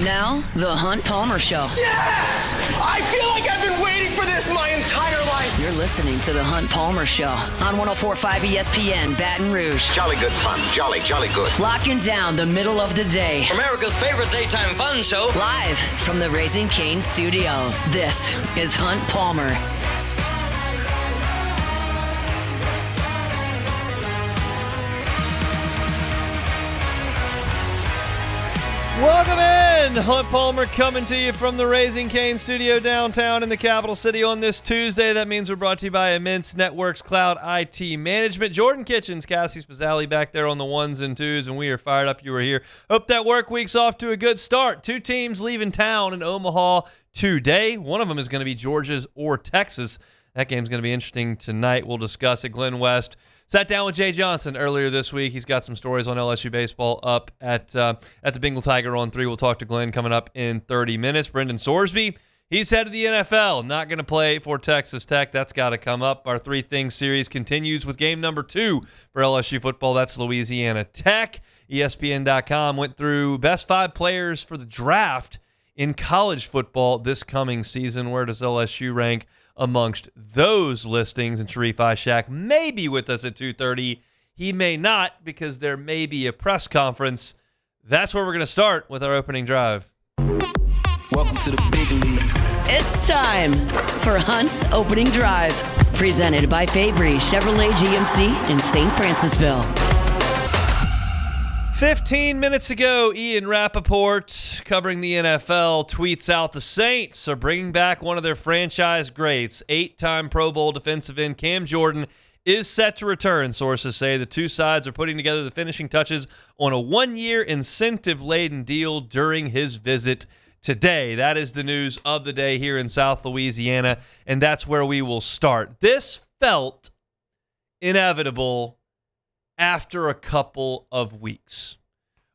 Now, The Hunt Palmer Show. Yes! I feel like I've been waiting for this my entire life. You're listening to The Hunt Palmer Show on 104.5 ESPN Baton Rouge. Jolly good fun. Jolly good. Locking down the middle of the day. America's favorite daytime fun show. Live from the Raising Cane studio. This is Hunt Palmer. Welcome in! Hunt Palmer coming to you from the Raising Cane studio downtown in the capital city on this Tuesday. That means we're brought to you by Immense Networks Cloud IT Management. Jordan Kitchens, Cassie Spazzali back there on the ones and twos, and we are fired up you were here. Hope that work week's off to a good start. Two teams leaving town in Omaha today. One of them is going to be Georgia's or Texas. That game's going to be interesting tonight. We'll discuss it. Glenn West sat down with Jay Johnson earlier this week. He's got some stories on LSU baseball up at the Bengal Tiger on 3. We'll talk to Glenn coming up in 30 minutes. Brendan Sorsby, he's headed to the NFL. Not going to play for Texas Tech. That's got to come up. Our Three Things series continues with game number 2 for LSU football. That's Louisiana Tech. ESPN.com went through best 5 players for the draft in college football this coming season. Where does LSU rank amongst those listings? And Sharif Ishaq may be with us at 2:30. He may not, because there may be a press conference. That's where we're going to start with our opening drive. Welcome to the big league. It's time for Hunt's Opening Drive. Presented by Fabry Chevrolet GMC in St. Francisville. 15 minutes ago, Ian Rappaport, covering the NFL, tweets out the Saints are bringing back one of their franchise greats. 8-time Pro Bowl defensive end Cam Jordan is set to return. Sources say the two sides are putting together the finishing touches on a 1-year incentive-laden deal during his visit today. That is the news of the day here in South Louisiana, and that's where we will start. This felt inevitable after a couple of weeks.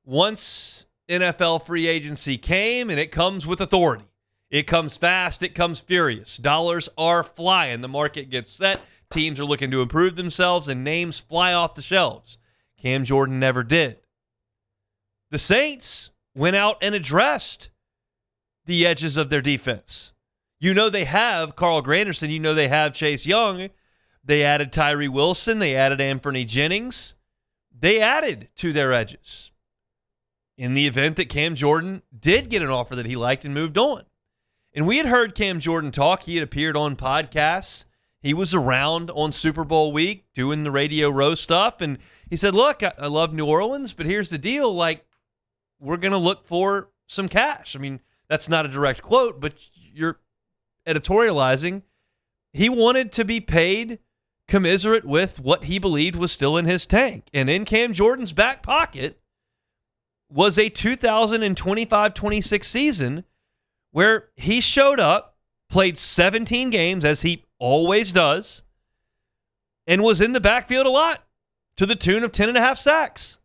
Once NFL free agency came, and it comes with authority. It comes fast, it comes furious. Dollars are flying. The market gets set. Teams are looking to improve themselves, and names fly off the shelves. Cam Jordan never did. The Saints went out and addressed the edges of their defense. You know they have Carl Granderson. You know they have Chase Young. They added Tyree Wilson. They added Anthony Jennings. They added to their edges in the event that Cam Jordan did get an offer that he liked and moved on. And we had heard Cam Jordan talk. He had appeared on podcasts. He was around on Super Bowl week doing the Radio Row stuff. And he said, look, I love New Orleans, but here's the deal. Like, we're going to look for some cash. I mean, that's not a direct quote, but you're editorializing. He wanted to be paid commiserate with what he believed was still in his tank. And in Cam Jordan's back pocket was a 2025-26 season where he showed up, played 17 games, as he always does, and was in the backfield a lot, to the tune of 10.5 sacks.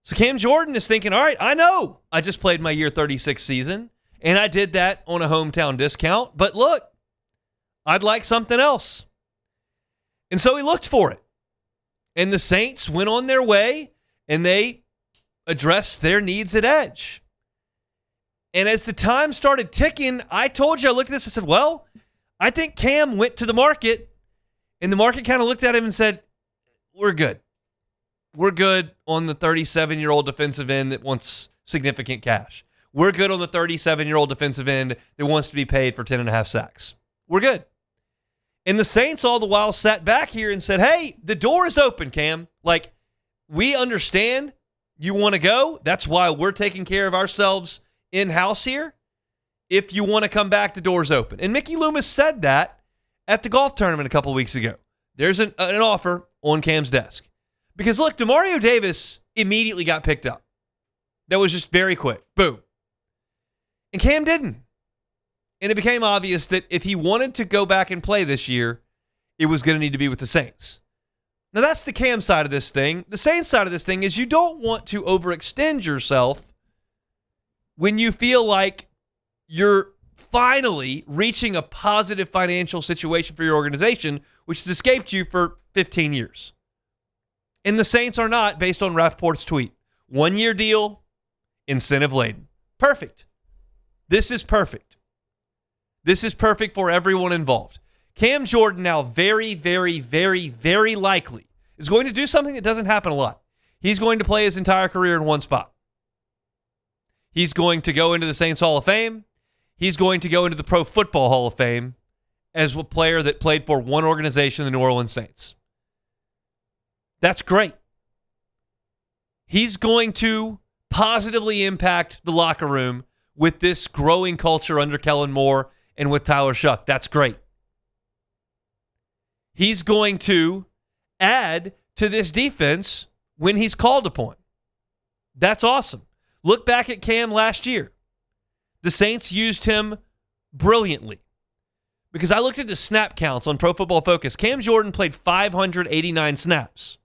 So Cam Jordan is thinking, all right, I know I just played my year 36 season, and I did that on a hometown discount, but look, I'd like something else. And so he looked for it. And the Saints went on their way, and they addressed their needs at edge. And as the time started ticking, I told you, I looked at this and said, well, I think Cam went to the market, and the market kind of looked at him and said, we're good. We're good on the 37-year-old defensive end that wants significant cash. We're good on the 37-year-old defensive end that wants to be paid for 10.5 sacks. We're good. And the Saints all the while sat back here and said, hey, the door is open, Cam. Like, we understand you want to go. That's why we're taking care of ourselves in-house here. If you want to come back, the door's open. And Mickey Loomis said that at the golf tournament a couple weeks ago. There's an offer on Cam's desk. Because, look, Demario Davis immediately got picked up. That was just very quick. Boom. And Cam didn't. And it became obvious that if he wanted to go back and play this year, it was going to need to be with the Saints. Now, that's the Cam side of this thing. The Saints side of this thing is you don't want to overextend yourself when you feel like you're finally reaching a positive financial situation for your organization, which has escaped you for 15 years. And the Saints are not, based on Rappaport's tweet. 1-year deal, incentive-laden. Perfect. This is perfect. This is perfect for everyone involved. Cam Jordan now very, very, very, very likely is going to do something that doesn't happen a lot. He's going to play his entire career in one spot. He's going to go into the Saints Hall of Fame. He's going to go into the Pro Football Hall of Fame as a player that played for one organization, the New Orleans Saints. That's great. He's going to positively impact the locker room with this growing culture under Kellen Moore and with Tyler Shuck. That's great. He's going to add to this defense when he's called upon. That's awesome. Look back at Cam last year. The Saints used him brilliantly. Because I looked at the snap counts on Pro Football Focus. Cam Jordan played 589 snaps.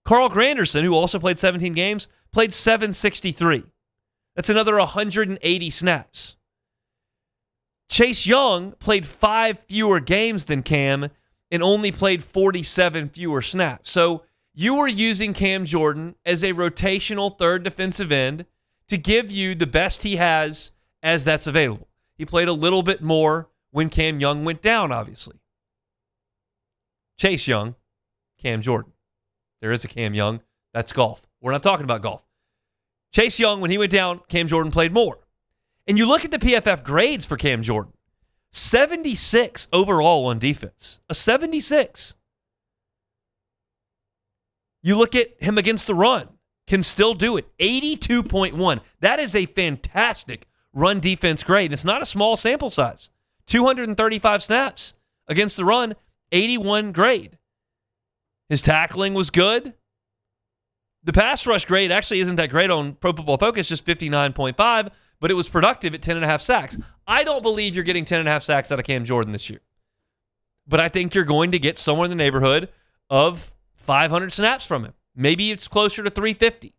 Carl Granderson, who also played 17 games, played 763. That's another 180 snaps. Chase Young played 5 fewer games than Cam and only played 47 fewer snaps. So you were using Cam Jordan as a rotational third defensive end to give you the best he has as that's available. He played a little bit more when Cam Young went down, obviously. Chase Young, Cam Jordan. There is a Cam Young. That's golf. We're not talking about golf. Chase Young, when he went down, Cam Jordan played more. And you look at the PFF grades for Cam Jordan. 76 overall on defense. A 76. You look at him against the run. Can still do it. 82.1. That is a fantastic run defense grade. And it's not a small sample size. 235 snaps against the run. 81 grade. His tackling was good. The pass rush grade actually isn't that great on Pro Football Focus, just 59.5, but it was productive at 10.5 sacks. I don't believe you're getting 10.5 sacks out of Cam Jordan this year. But I think you're going to get somewhere in the neighborhood of 500 snaps from him. Maybe it's closer to 350.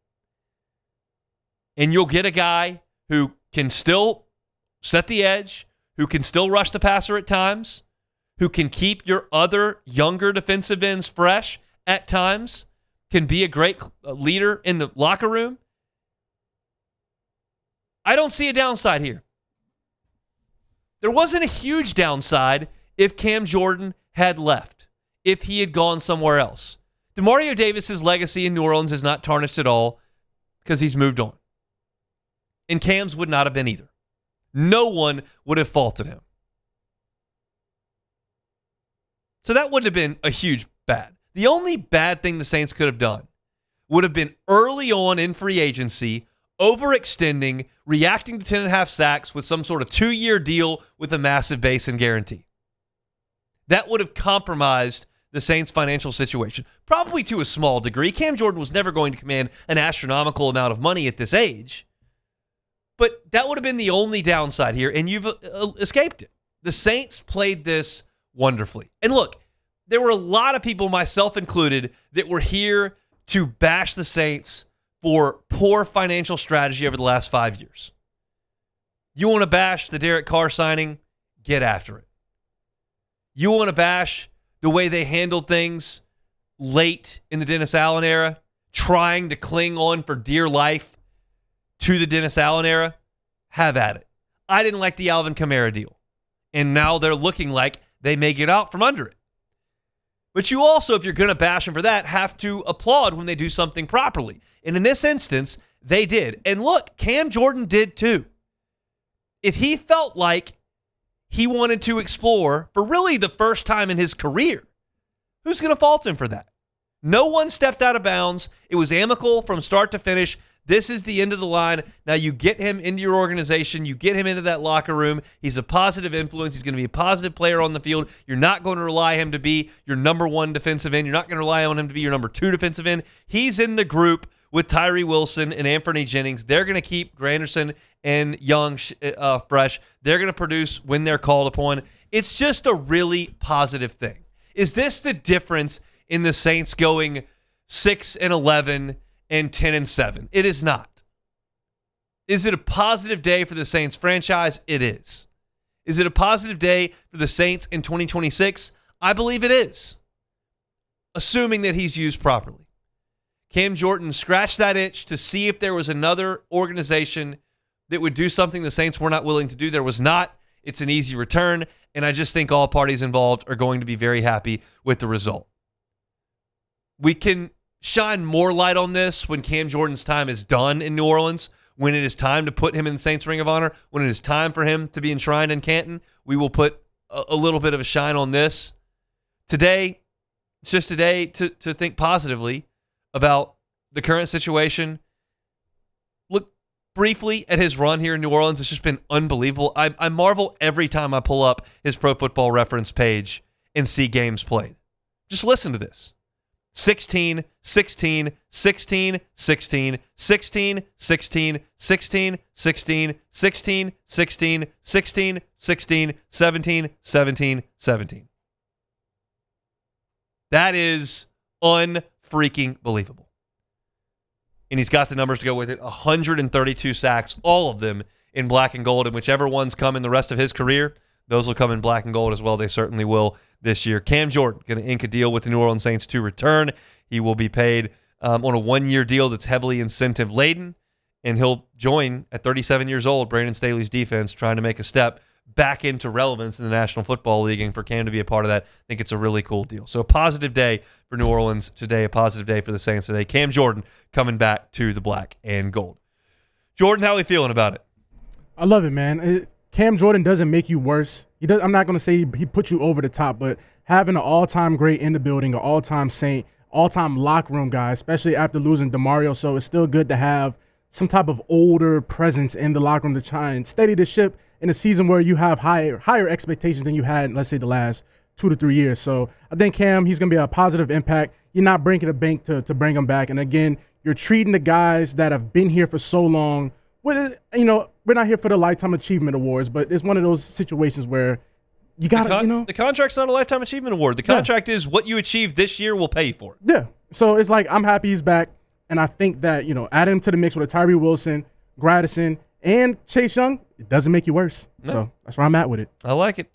And you'll get a guy who can still set the edge, who can still rush the passer at times, who can keep your other younger defensive ends fresh at times, can be a great leader in the locker room. I don't see a downside here. There wasn't a huge downside if Cam Jordan had left, if he had gone somewhere else. DeMario Davis's legacy in New Orleans is not tarnished at all because he's moved on. And Cam's would not have been either. No one would have faulted him. So that wouldn't have been a huge bad. The only bad thing the Saints could have done would have been early on in free agency, overextending, reacting to 10.5 sacks with some sort of 2-year deal with a massive base and guarantee. That would have compromised the Saints' financial situation, probably to a small degree. Cam Jordan was never going to command an astronomical amount of money at this age, but that would have been the only downside here, and you've escaped it. The Saints played this wonderfully. And look, there were a lot of people, myself included, that were here to bash the Saints for poor financial strategy over the last 5 years. You want to bash the Derek Carr signing? Get after it. You want to bash the way they handled things late in the Dennis Allen era, trying to cling on for dear life to the Dennis Allen era? Have at it. I didn't like the Alvin Kamara deal. And now they're looking like they may get out from under it. But you also, if you're going to bash them for that, have to applaud when they do something properly. And in this instance, they did. And look, Cam Jordan did too. If he felt like he wanted to explore for really the first time in his career, who's going to fault him for that? No one stepped out of bounds. It was amicable from start to finish. This is the end of the line. Now you get him into your organization. You get him into that locker room. He's a positive influence. He's going to be a positive player on the field. You're not going to rely him to be your number one defensive end. You're not going to rely on him to be your number two defensive end. He's in the group with Tyree Wilson and Anthony Jennings. They're going to keep Granderson and Young fresh. They're going to produce when they're called upon. It's just a really positive thing. Is this the difference in the Saints going 6-11 and 10-7? It is not. Is it a positive day for the Saints franchise? It is. Is it a positive day for the Saints in 2026? I believe it is. Assuming that he's used properly. Cam Jordan scratched that itch to see if there was another organization that would do something the Saints were not willing to do. There was not. It's an easy return, and I just think all parties involved are going to be very happy with the result. We can shine more light on this when Cam Jordan's time is done in New Orleans, when it is time to put him in the Saints Ring of Honor, when it is time for him to be enshrined in Canton. We will put a little bit of a shine on this. Today, it's just a day to think positively about the current situation. Look briefly at his run here in New Orleans. It's just been unbelievable. I marvel every time I pull up his Pro Football Reference page and see games played. Just listen to this. 16, 16, 16, 16, 16, 16, 16, 16, 16, 16, 16, 16, 17, 17, 17. That is unfreaking believable. And he's got the numbers to go with it. 132 sacks, all of them in black and gold. And whichever ones come in the rest of his career, those will come in black and gold as well. They certainly will this year. Cam Jordan going to ink a deal with the New Orleans Saints to return. He will be paid on a one-year deal that's heavily incentive-laden, and he'll join at 37 years old Brandon Staley's defense, trying to make a step back into relevance in the National Football League. And for Cam to be a part of that, I think it's a really cool deal. So a positive day for New Orleans today, a positive day for the Saints today. Cam Jordan coming back to the black and gold. Jordan, how are we feeling about it? I love it, man. Cam Jordan doesn't make you worse. I'm not going to say he put you over the top, but having an all-time great in the building, an all-time Saint, all-time locker room guy, especially after losing DeMario, so it's still good to have some type of older presence in the locker room to try and steady the ship in a season where you have higher expectations than you had, let's say, the last 2 to 3 years. So I think Cam, he's going to be a positive impact. You're not breaking the bank to bring him back. And again, you're treating the guys that have been here for so long with, we're not here for the Lifetime Achievement Awards, but it's one of those situations where you got to, The contract's not a Lifetime Achievement Award. The contract is what you achieve this year will pay you for it. Yeah. So it's like, I'm happy he's back. And I think that, adding him to the mix with a Tyree Wilson, Gradison, and Chase Young, it doesn't make you worse. No. So that's where I'm at with it. I like it.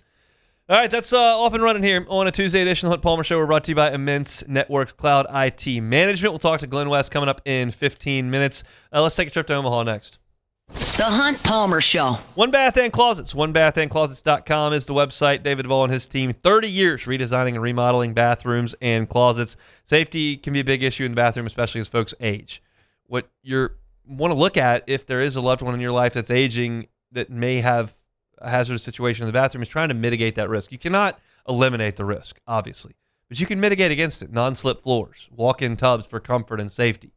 All right, that's off and running here on a Tuesday edition of the Hunt Palmer Show. We're brought to you by Immense Networks Cloud IT Management. We'll talk to Glenn West coming up in 15 minutes. Let's take a trip to Omaha next. The Hunt Palmer Show. One Bath and Closets. OneBathAndClosets.com is the website. David Duvall and his team, 30 years redesigning and remodeling bathrooms and closets. Safety can be a big issue in the bathroom, especially as folks age. What you want to look at, if there is a loved one in your life that's aging that may have a hazardous situation in the bathroom, is trying to mitigate that risk. You cannot eliminate the risk, obviously, but you can mitigate against it. Non-slip floors, walk-in tubs for comfort and safety.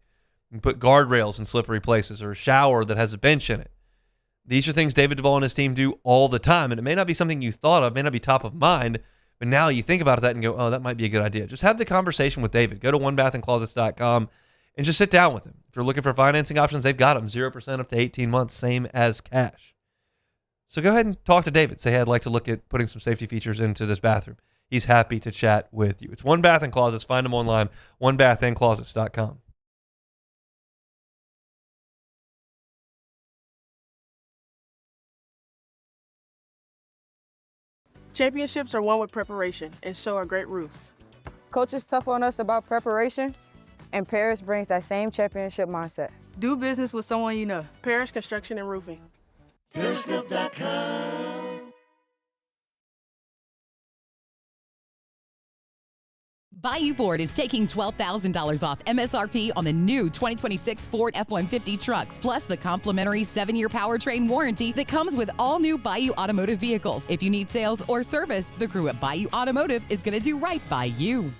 You can put guardrails in slippery places, or a shower that has a bench in it. These are things David Duvall and his team do all the time, and it may not be something you thought of, may not be top of mind, but now you think about that and go, oh, that might be a good idea. Just have the conversation with David. Go to OneBathAndClosets.com and just sit down with him. If you're looking for financing options, they've got them. 0% up to 18 months, same as cash. So go ahead and talk to David. Say, hey, I'd like to look at putting some safety features into this bathroom. He's happy to chat with you. It's One Bath and Closets. Find them online, OneBathAndClosets.com. Championships are won with preparation, and so are great roofs. Coach is tough on us about preparation, and Paris brings that same championship mindset. Do business with someone you know. Paris Construction and Roofing. ParisBuilt.com. Bayou Ford is taking $12,000 off MSRP on the new 2026 Ford F-150 trucks, plus the complimentary 7-year powertrain warranty that comes with all new Bayou Automotive vehicles. If you need sales or service, the crew at Bayou Automotive is going to do right by you.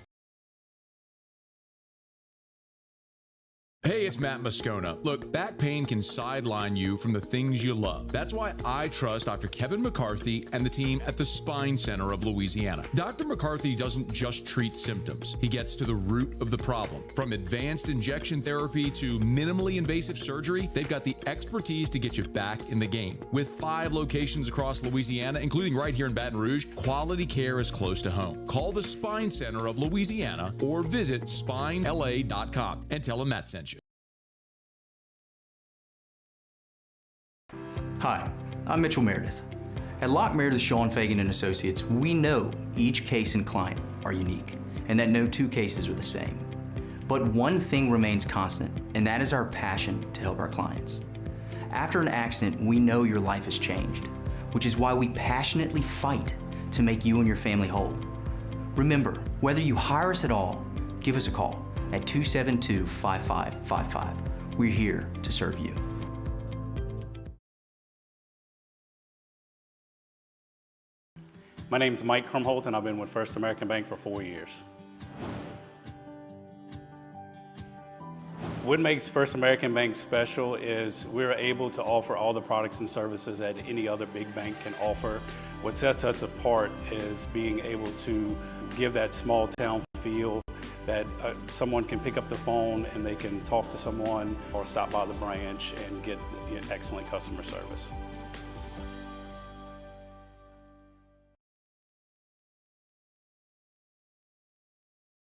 Hey, it's Matt Moscona. Look, back pain can sideline you from the things you love. That's why I trust Dr. Kevin McCarthy and the team at the Spine Center of Louisiana. Dr. McCarthy doesn't just treat symptoms. He gets to the root of the problem. From advanced injection therapy to minimally invasive surgery, they've got the expertise to get you back in the game. With 5 locations across Louisiana, including right here in Baton Rouge, quality care is close to home. Call the Spine Center of Louisiana or visit spinela.com and tell them Matt sent you. Hi, I'm Mitchell Meredith. At Locke Meredith, Sean Fagan & Associates, we know each case and client are unique, and that no 2 cases are the same. But one thing remains constant, and that is our passion to help our clients. After an accident, we know your life has changed, which is why we passionately fight to make you and your family whole. Remember, whether you hire us at all, give us a call at 272-5555. We're here to serve you. My name is Mike Krumholt, and I've been with First American Bank for 4 years. What makes First American Bank special is we're able to offer all the products and services that any other big bank can offer. What sets us apart is being able to give that small town feel that someone can pick up the phone and they can talk to someone or stop by the branch and get excellent customer service.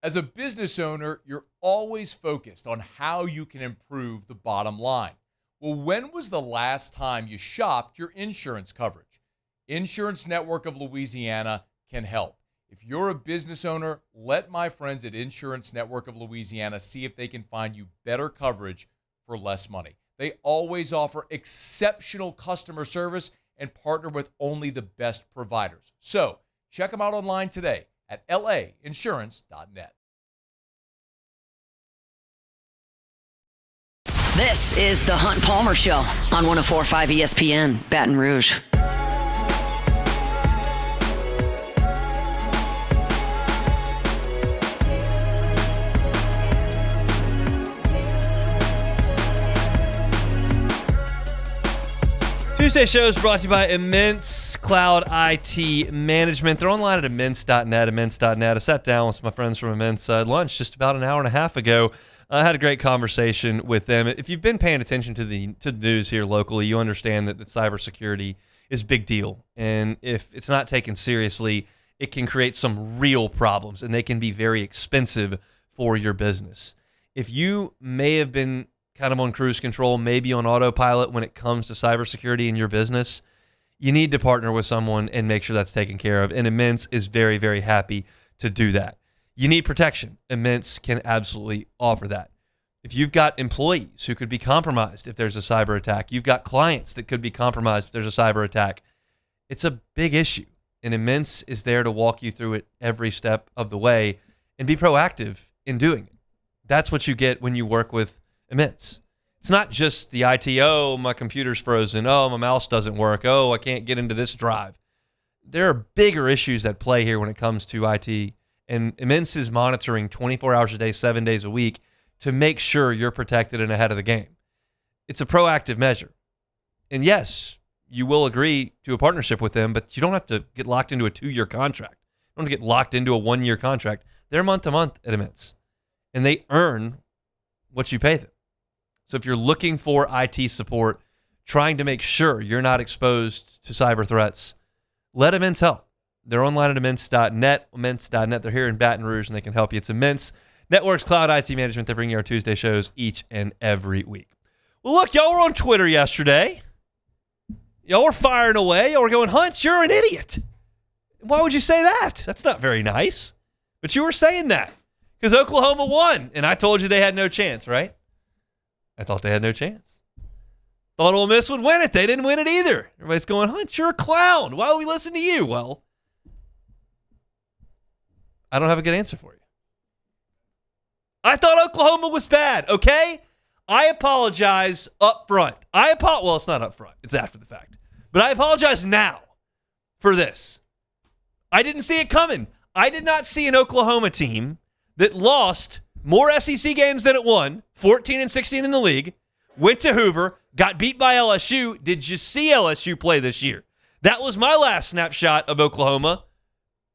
As a business owner, you're always focused on how you can improve the bottom line. Well, when was the last time you shopped your insurance coverage? Insurance Network of Louisiana can help. If you're a business owner, let my friends at Insurance Network of Louisiana see if they can find you better coverage for less money. They always offer exceptional customer service and partner with only the best providers. So check them out online today at lainsurance.net. This is the Hunt Palmer Show on 104.5 ESPN, Baton Rouge. Tuesday show is brought to you by Immense Cloud IT Management. They're online at immense.net, immense.net. I sat down with my friends from Immense at lunch just about an hour and a half ago. I had a great conversation with them. If you've been paying attention to the news here locally, you understand that cybersecurity is a big deal. And if it's not taken seriously, it can create some real problems, and they can be very expensive for your business. If you may have been kind of on cruise control, maybe on autopilot when it comes to cybersecurity in your business, you need to partner with someone and make sure that's taken care of. And Immense is very, very happy to do that. You need protection. Immense can absolutely offer that. If you've got employees who could be compromised if there's a cyber attack, you've got clients that could be compromised if there's a cyber attack, it's a big issue. And Immense is there to walk you through it every step of the way and be proactive in doing it. That's what you get when you work with Immense. It's not just the IT, oh, my computer's frozen, oh, my mouse doesn't work, oh, I can't get into this drive. There are bigger issues at play here when it comes to IT, and Immense is monitoring 24 hours a day, 7 days a week to make sure you're protected and ahead of the game. It's a proactive measure. And yes, you will agree to a partnership with them, but you don't have to get locked into a 2-year contract. You don't have to get locked into a 1-year contract. They're month to month at Immense, and they earn what you pay them. So if you're looking for IT support, trying to make sure you're not exposed to cyber threats, let Immense help. They're online at immense.net, immense.net. They're here in Baton Rouge, and they can help you. It's Immense Networks Cloud IT Management. They bring you our Tuesday shows each and every week. Well, look, y'all were on Twitter yesterday. Y'all were firing away. Y'all were going, Hunt, you're an idiot. Why would you say that? That's not very nice. But you were saying that because Oklahoma won, and I told you they had no chance, right? I thought they had no chance. Thought Ole Miss would win it. They didn't win it either. Everybody's going, Hunt, you're a clown. Why would we listen to you? Well, I don't have a good answer for you. I thought Oklahoma was bad, okay? I apologize up front. Well, it's not up front. It's after the fact. But I apologize now for this. I didn't see it coming. I did not see an Oklahoma team that lost more SEC games than it won, 14 and 16 in the league, went to Hoover, got beat by LSU. Did you see LSU play this year? That was my last snapshot of Oklahoma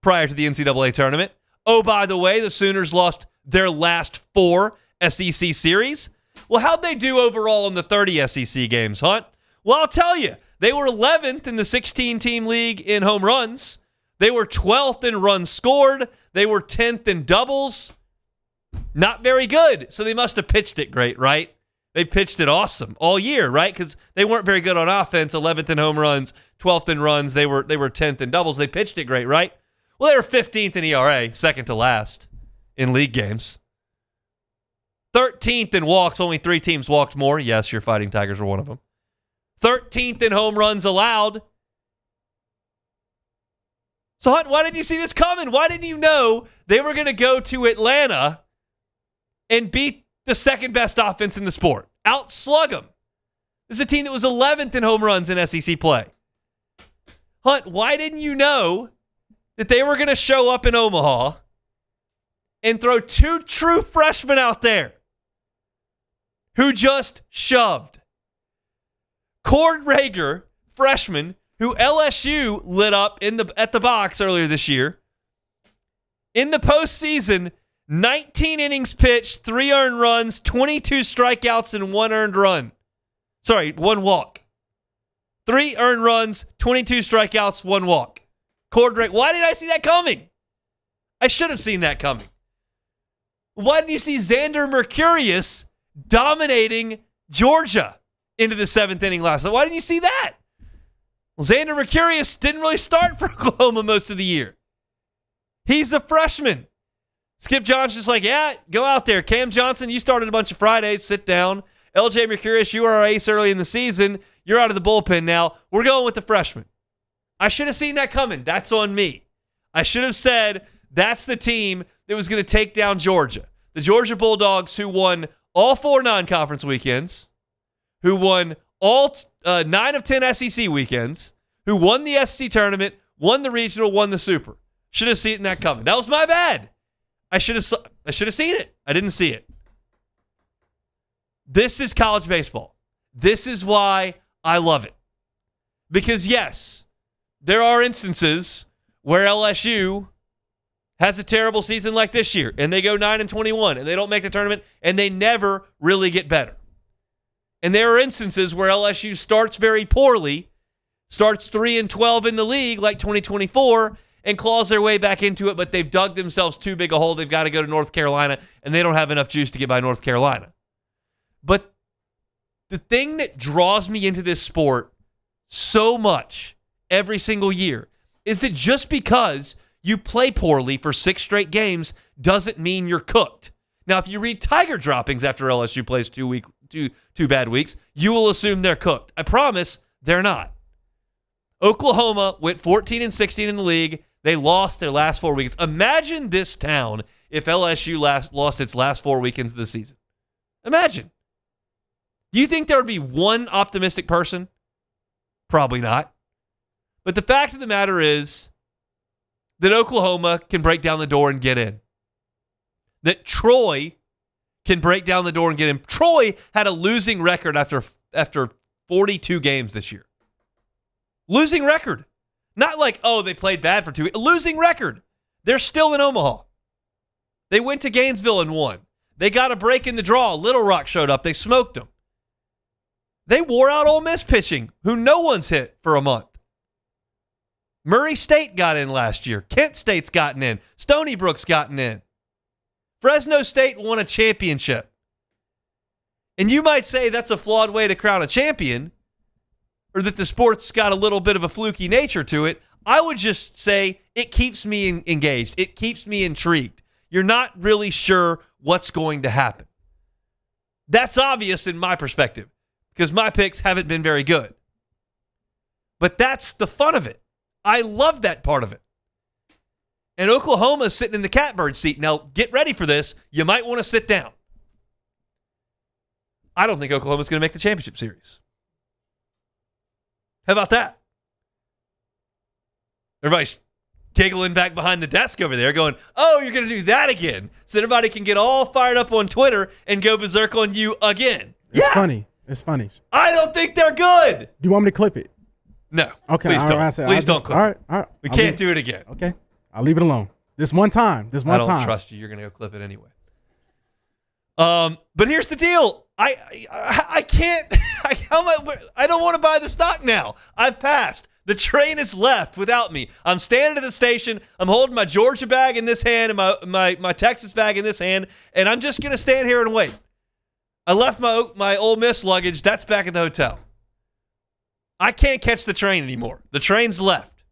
prior to the NCAA tournament. Oh, by the way, the Sooners lost their last 4 SEC series. Well, how'd they do overall in the 30 SEC games, Hunt? Well, I'll tell you. They were 11th in the 16-team league in home runs. They were 12th in runs scored. They were 10th in doubles. Not very good. So they must have pitched it great, right? They pitched it awesome all year, right? Because they weren't very good on offense. 11th in home runs, 12th in runs. They were 10th in doubles. They pitched it great, right? Well, they were 15th in ERA, second to last in league games. 13th in walks. Only 3 teams walked more. Yes, your Fighting Tigers were one of them. 13th in home runs allowed. So, Hunt, why didn't you see this coming? Why didn't you know they were going to go to Atlanta and beat the second best offense in the sport? Outslug them. This is a team that was 11th in home runs in SEC play. Hunt, why didn't you know that they were going to show up in Omaha and throw two true freshmen out there who just shoved? Cord Rager, freshman, who LSU lit up at the box earlier this year. In the postseason, 19 innings pitched, 3 earned runs, 22 strikeouts, and 1 earned run. 1 walk. 3 earned runs, 22 strikeouts, 1 walk. Cord Rager. Why did I see that coming? I should have seen that coming. Why didn't you see Xander Mercurius dominating Georgia into the 7th inning last night? Why didn't you see that? Well, Xander Mercurius didn't really start for Oklahoma most of the year. He's a freshman. Skip Johnson's like, yeah, go out there. Cam Johnson, you started a bunch of Fridays. Sit down. LJ Mercurius, you were our ace early in the season. You're out of the bullpen now. We're going with the freshman. I should have seen that coming. That's on me. I should have said that's the team that was going to take down Georgia. The Georgia Bulldogs, who won all 4 non-conference weekends, who won all 9 of 10 SEC weekends, who won the SEC tournament, won the regional, won the super. Should have seen that coming. That was my bad. I should have seen it. I didn't see it. This is college baseball. This is why I love it. Because yes, there are instances where LSU has a terrible season like this year, and they go 9-21, and they don't make the tournament, and they never really get better. And there are instances where LSU starts very poorly, starts 3-12 in the league like 2024, and claws their way back into it, but they've dug themselves too big a hole. They've got to go to North Carolina, and they don't have enough juice to get by North Carolina. But the thing that draws me into this sport so much every single year is that just because you play poorly for 6 straight games doesn't mean you're cooked. Now, if you read Tiger droppings after LSU plays 2 bad weeks, you will assume they're cooked. I promise they're not. Oklahoma went 14-16 in the league. They lost their last 4 weekends. Imagine this town if LSU lost its last 4 weekends of the season. Imagine. Do you think there would be one optimistic person? Probably not. But the fact of the matter is that Oklahoma can break down the door and get in. That Troy can break down the door and get in. Troy had a losing record after 42 games this year. Losing record. Not like, oh, they played bad for 2 weeks. A losing record. They're still in Omaha. They went to Gainesville and won. They got a break in the draw. Little Rock showed up. They smoked them. They wore out Ole Miss pitching, who no one's hit for a month. Murray State got in last year. Kent State's gotten in. Stony Brook's gotten in. Fresno State won a championship. And you might say that's a flawed way to crown a champion, or that the sport's got a little bit of a fluky nature to it. I would just say it keeps me engaged. It keeps me intrigued. You're not really sure what's going to happen. That's obvious in my perspective, because my picks haven't been very good. But that's the fun of it. I love that part of it. And Oklahoma's sitting in the catbird seat. Now, get ready for this. You might want to sit down. I don't think Oklahoma's going to make the championship series. How about that? Everybody's giggling back behind the desk over there going, oh, you're going to do that again. So everybody can get all fired up on Twitter and go berserk on you again. It's funny. It's funny. I don't think they're good. Do you want me to clip it? No. Okay. Please don't. Please don't clip it. All right. We can't do it again. Okay. I'll leave it alone. This one time. I don't trust you. You're going to go clip it anyway. But here's the deal. I can't. I don't want to buy the stock now. I've passed. The train has left without me. I'm standing at the station. I'm holding my Georgia bag in this hand and my Texas bag in this hand, and I'm just going to stand here and wait. I left my Ole Miss luggage. That's back at the hotel. I can't catch the train anymore. The train's left.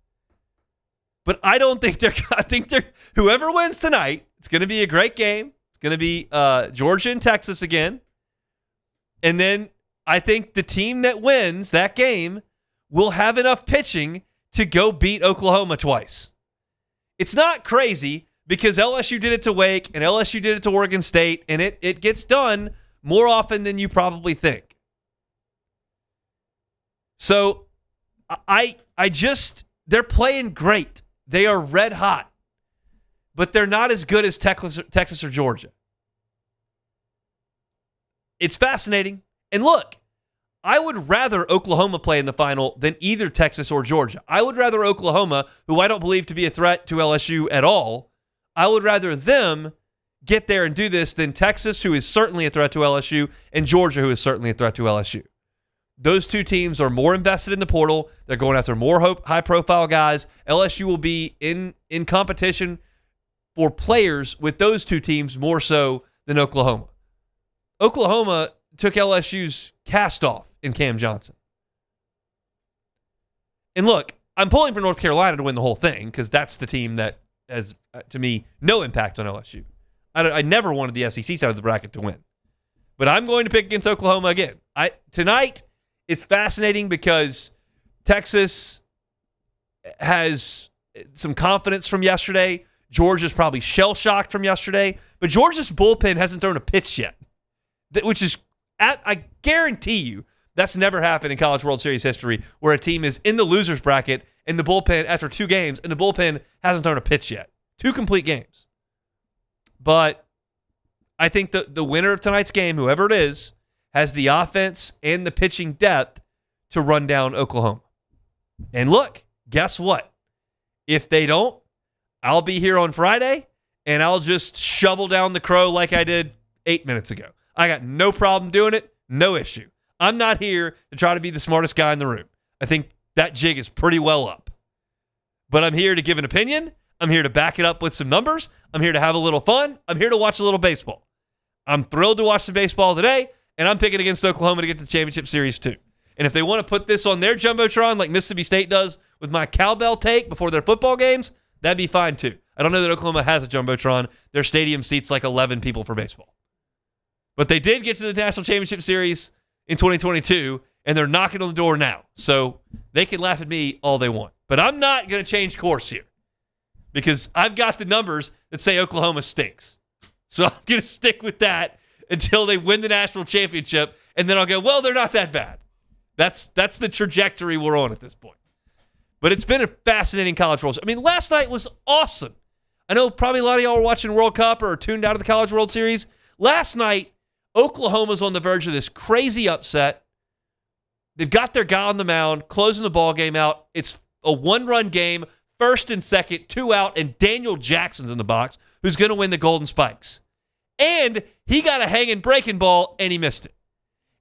But I don't think I think whoever wins tonight, it's going to be a great game. It's going to be Georgia and Texas again. And then I think the team that wins that game will have enough pitching to go beat Oklahoma twice. It's not crazy because LSU did it to Wake and LSU did it to Oregon State, and it gets done more often than you probably think. So they're playing great. They are red hot, but they're not as good as Texas or Georgia. It's fascinating. And look, I would rather Oklahoma play in the final than either Texas or Georgia. I would rather Oklahoma, who I don't believe to be a threat to LSU at all, I would rather them get there and do this than Texas, who is certainly a threat to LSU, and Georgia, who is certainly a threat to LSU. Those two teams are more invested in the portal. They're going after more high-profile guys. LSU will be in competition for players with those two teams more so than Oklahoma. Oklahoma took LSU's cast off in Cam Johnson. And look, I'm pulling for North Carolina to win the whole thing because that's the team that has, to me, no impact on LSU. I never wanted the SEC side of the bracket to win. But I'm going to pick against Oklahoma again. Tonight, it's fascinating because Texas has some confidence from yesterday. Georgia's probably shell-shocked from yesterday. But Georgia's bullpen hasn't thrown a pitch yet, which is, I guarantee you, that's never happened in College World Series history where a team is in the loser's bracket and the bullpen, after 2 games, and the bullpen hasn't thrown a pitch yet. 2 complete games. But I think the winner of tonight's game, whoever it is, has the offense and the pitching depth to run down Oklahoma. And look, guess what? If they don't, I'll be here on Friday, and I'll just shovel down the crow like I did 8 minutes ago. I got no problem doing it, no issue. I'm not here to try to be the smartest guy in the room. I think that jig is pretty well up. But I'm here to give an opinion. I'm here to back it up with some numbers. I'm here to have a little fun. I'm here to watch a little baseball. I'm thrilled to watch the baseball today, and I'm picking against Oklahoma to get to the championship series too. And if they want to put this on their Jumbotron like Mississippi State does with my cowbell take before their football games, that'd be fine too. I don't know that Oklahoma has a Jumbotron. Their stadium seats like 11 people for baseball. But they did get to the National Championship Series in 2022, and they're knocking on the door now. So they can laugh at me all they want. But I'm not going to change course here because I've got the numbers that say Oklahoma stinks. So I'm going to stick with that until they win the national championship, and then I'll go, well, they're not that bad. That's the trajectory we're on at this point. But it's been a fascinating College World Series. I mean, last night was awesome. I know probably a lot of y'all were watching World Cup or tuned out of the College World Series. Last night, Oklahoma's on the verge of this crazy upset. They've got their guy on the mound, closing the ball game out. It's a 1-run game, first and second, 2 out, and Daniel Jackson's in the box, who's going to win the Golden Spikes. And he got a hanging breaking ball, and he missed it.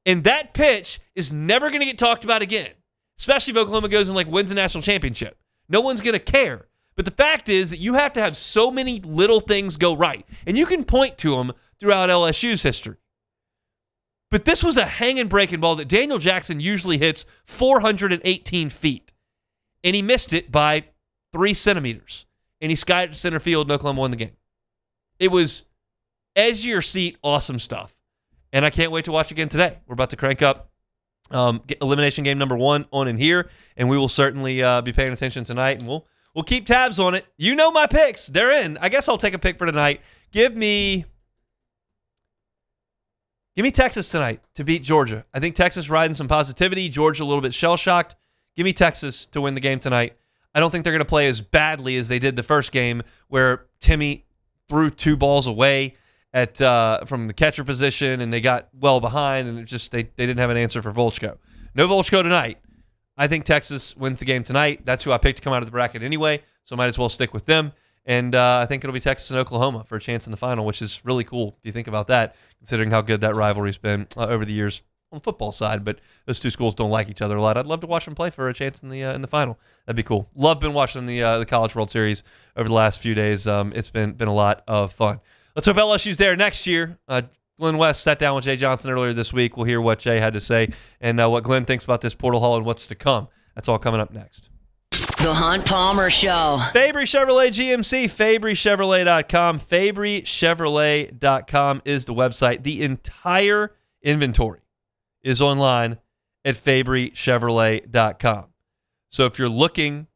And that pitch is never going to get talked about again, especially if Oklahoma goes and wins the national championship. No one's going to care. But the fact is that you have to have so many little things go right, and you can point to them throughout LSU's history. But this was a hanging breaking ball that Daniel Jackson usually hits 418 feet. And he missed it by 3 centimeters. And he skied it to center field, and Oklahoma won the game. It was edge of your seat, awesome stuff. And I can't wait to watch again today. We're about to crank up elimination game number 1 on in here, and we will certainly be paying attention tonight, and we'll keep tabs on it. You know my picks. They're in. I guess I'll take a pick for tonight. Give me Texas tonight to beat Georgia. I think Texas riding some positivity. Georgia a little bit shell-shocked. Give me Texas to win the game tonight. I don't think they're going to play as badly as they did the first game where Timmy threw 2 balls away from the catcher position and they got well behind and it just they didn't have an answer for Volchko. No Volchko tonight. I think Texas wins the game tonight. That's who I picked to come out of the bracket anyway, so I might as well stick with them. And I think it'll be Texas and Oklahoma for a chance in the final, which is really cool if you think about that, considering how good that rivalry's been over the years on the football side. But those two schools don't like each other a lot. I'd love to watch them play for a chance in the final. That'd be cool. Love been watching the College World Series over the last few days. It's been a lot of fun. Let's hope LSU's there next year. Glenn West sat down with Jay Johnson earlier this week. We'll hear what Jay had to say and what Glenn thinks about this portal haul and what's to come. That's all coming up next. The Hunt Palmer Show. Fabry Chevrolet GMC, FabryChevrolet.com. FabryChevrolet.com is the website. The entire inventory is online at FabryChevrolet.com. So if you're looking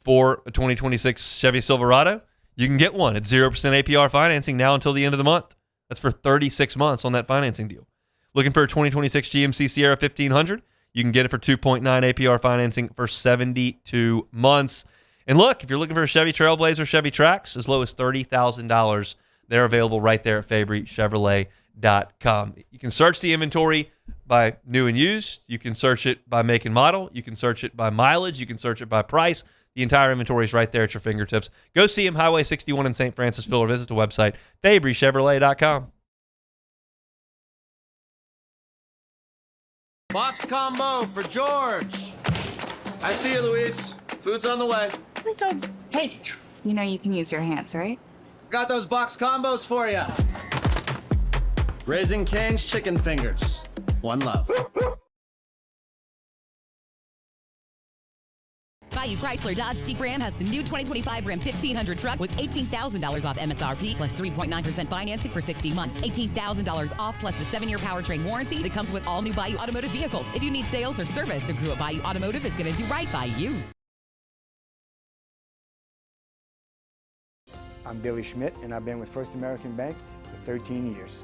for a 2026 Chevy Silverado, you can get one at 0% APR financing now until the end of the month. That's for 36 months on that financing deal. Looking for a 2026 GMC Sierra 1500, you can get it for 2.9 APR financing for 72 months. And look, if you're looking for a Chevy Trailblazer, Chevy Trax, as low as $30,000, they're available right there at FabryChevrolet.com. You can search the inventory by new and used. You can search it by make and model. You can search it by mileage. You can search it by price. The entire inventory is right there at your fingertips. Go see them, Highway 61 in St. Francisville, or visit the website, FabryChevrolet.com. Box combo for George. I see you, Luis. Food's on the way. Please don't. Hey, you know you can use your hands, right? Got those box combos for you. Raising Cane's chicken fingers. One love. Bayou Chrysler Dodge Jeep Ram has the new 2025 Ram 1500 truck with $18,000 off MSRP plus 3.9% financing for 60 months. $18,000 off plus the 7-year powertrain warranty that comes with all new Bayou Automotive vehicles. If you need sales or service, the crew at Bayou Automotive is going to do right by you. I'm Billy Schmidt, and I've been with First American Bank for 13 years.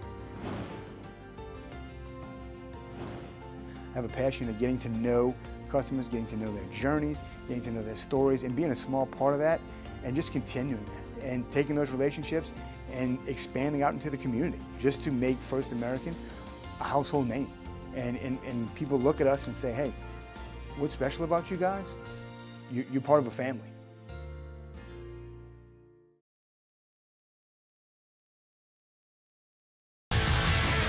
I have a passion of getting to know customers, getting to know their journeys, getting to know their stories, and being a small part of that, and just continuing that, and taking those relationships and expanding out into the community, just to make First American a household name. And people look at us and say, hey, what's special about you guys? You're part of a family.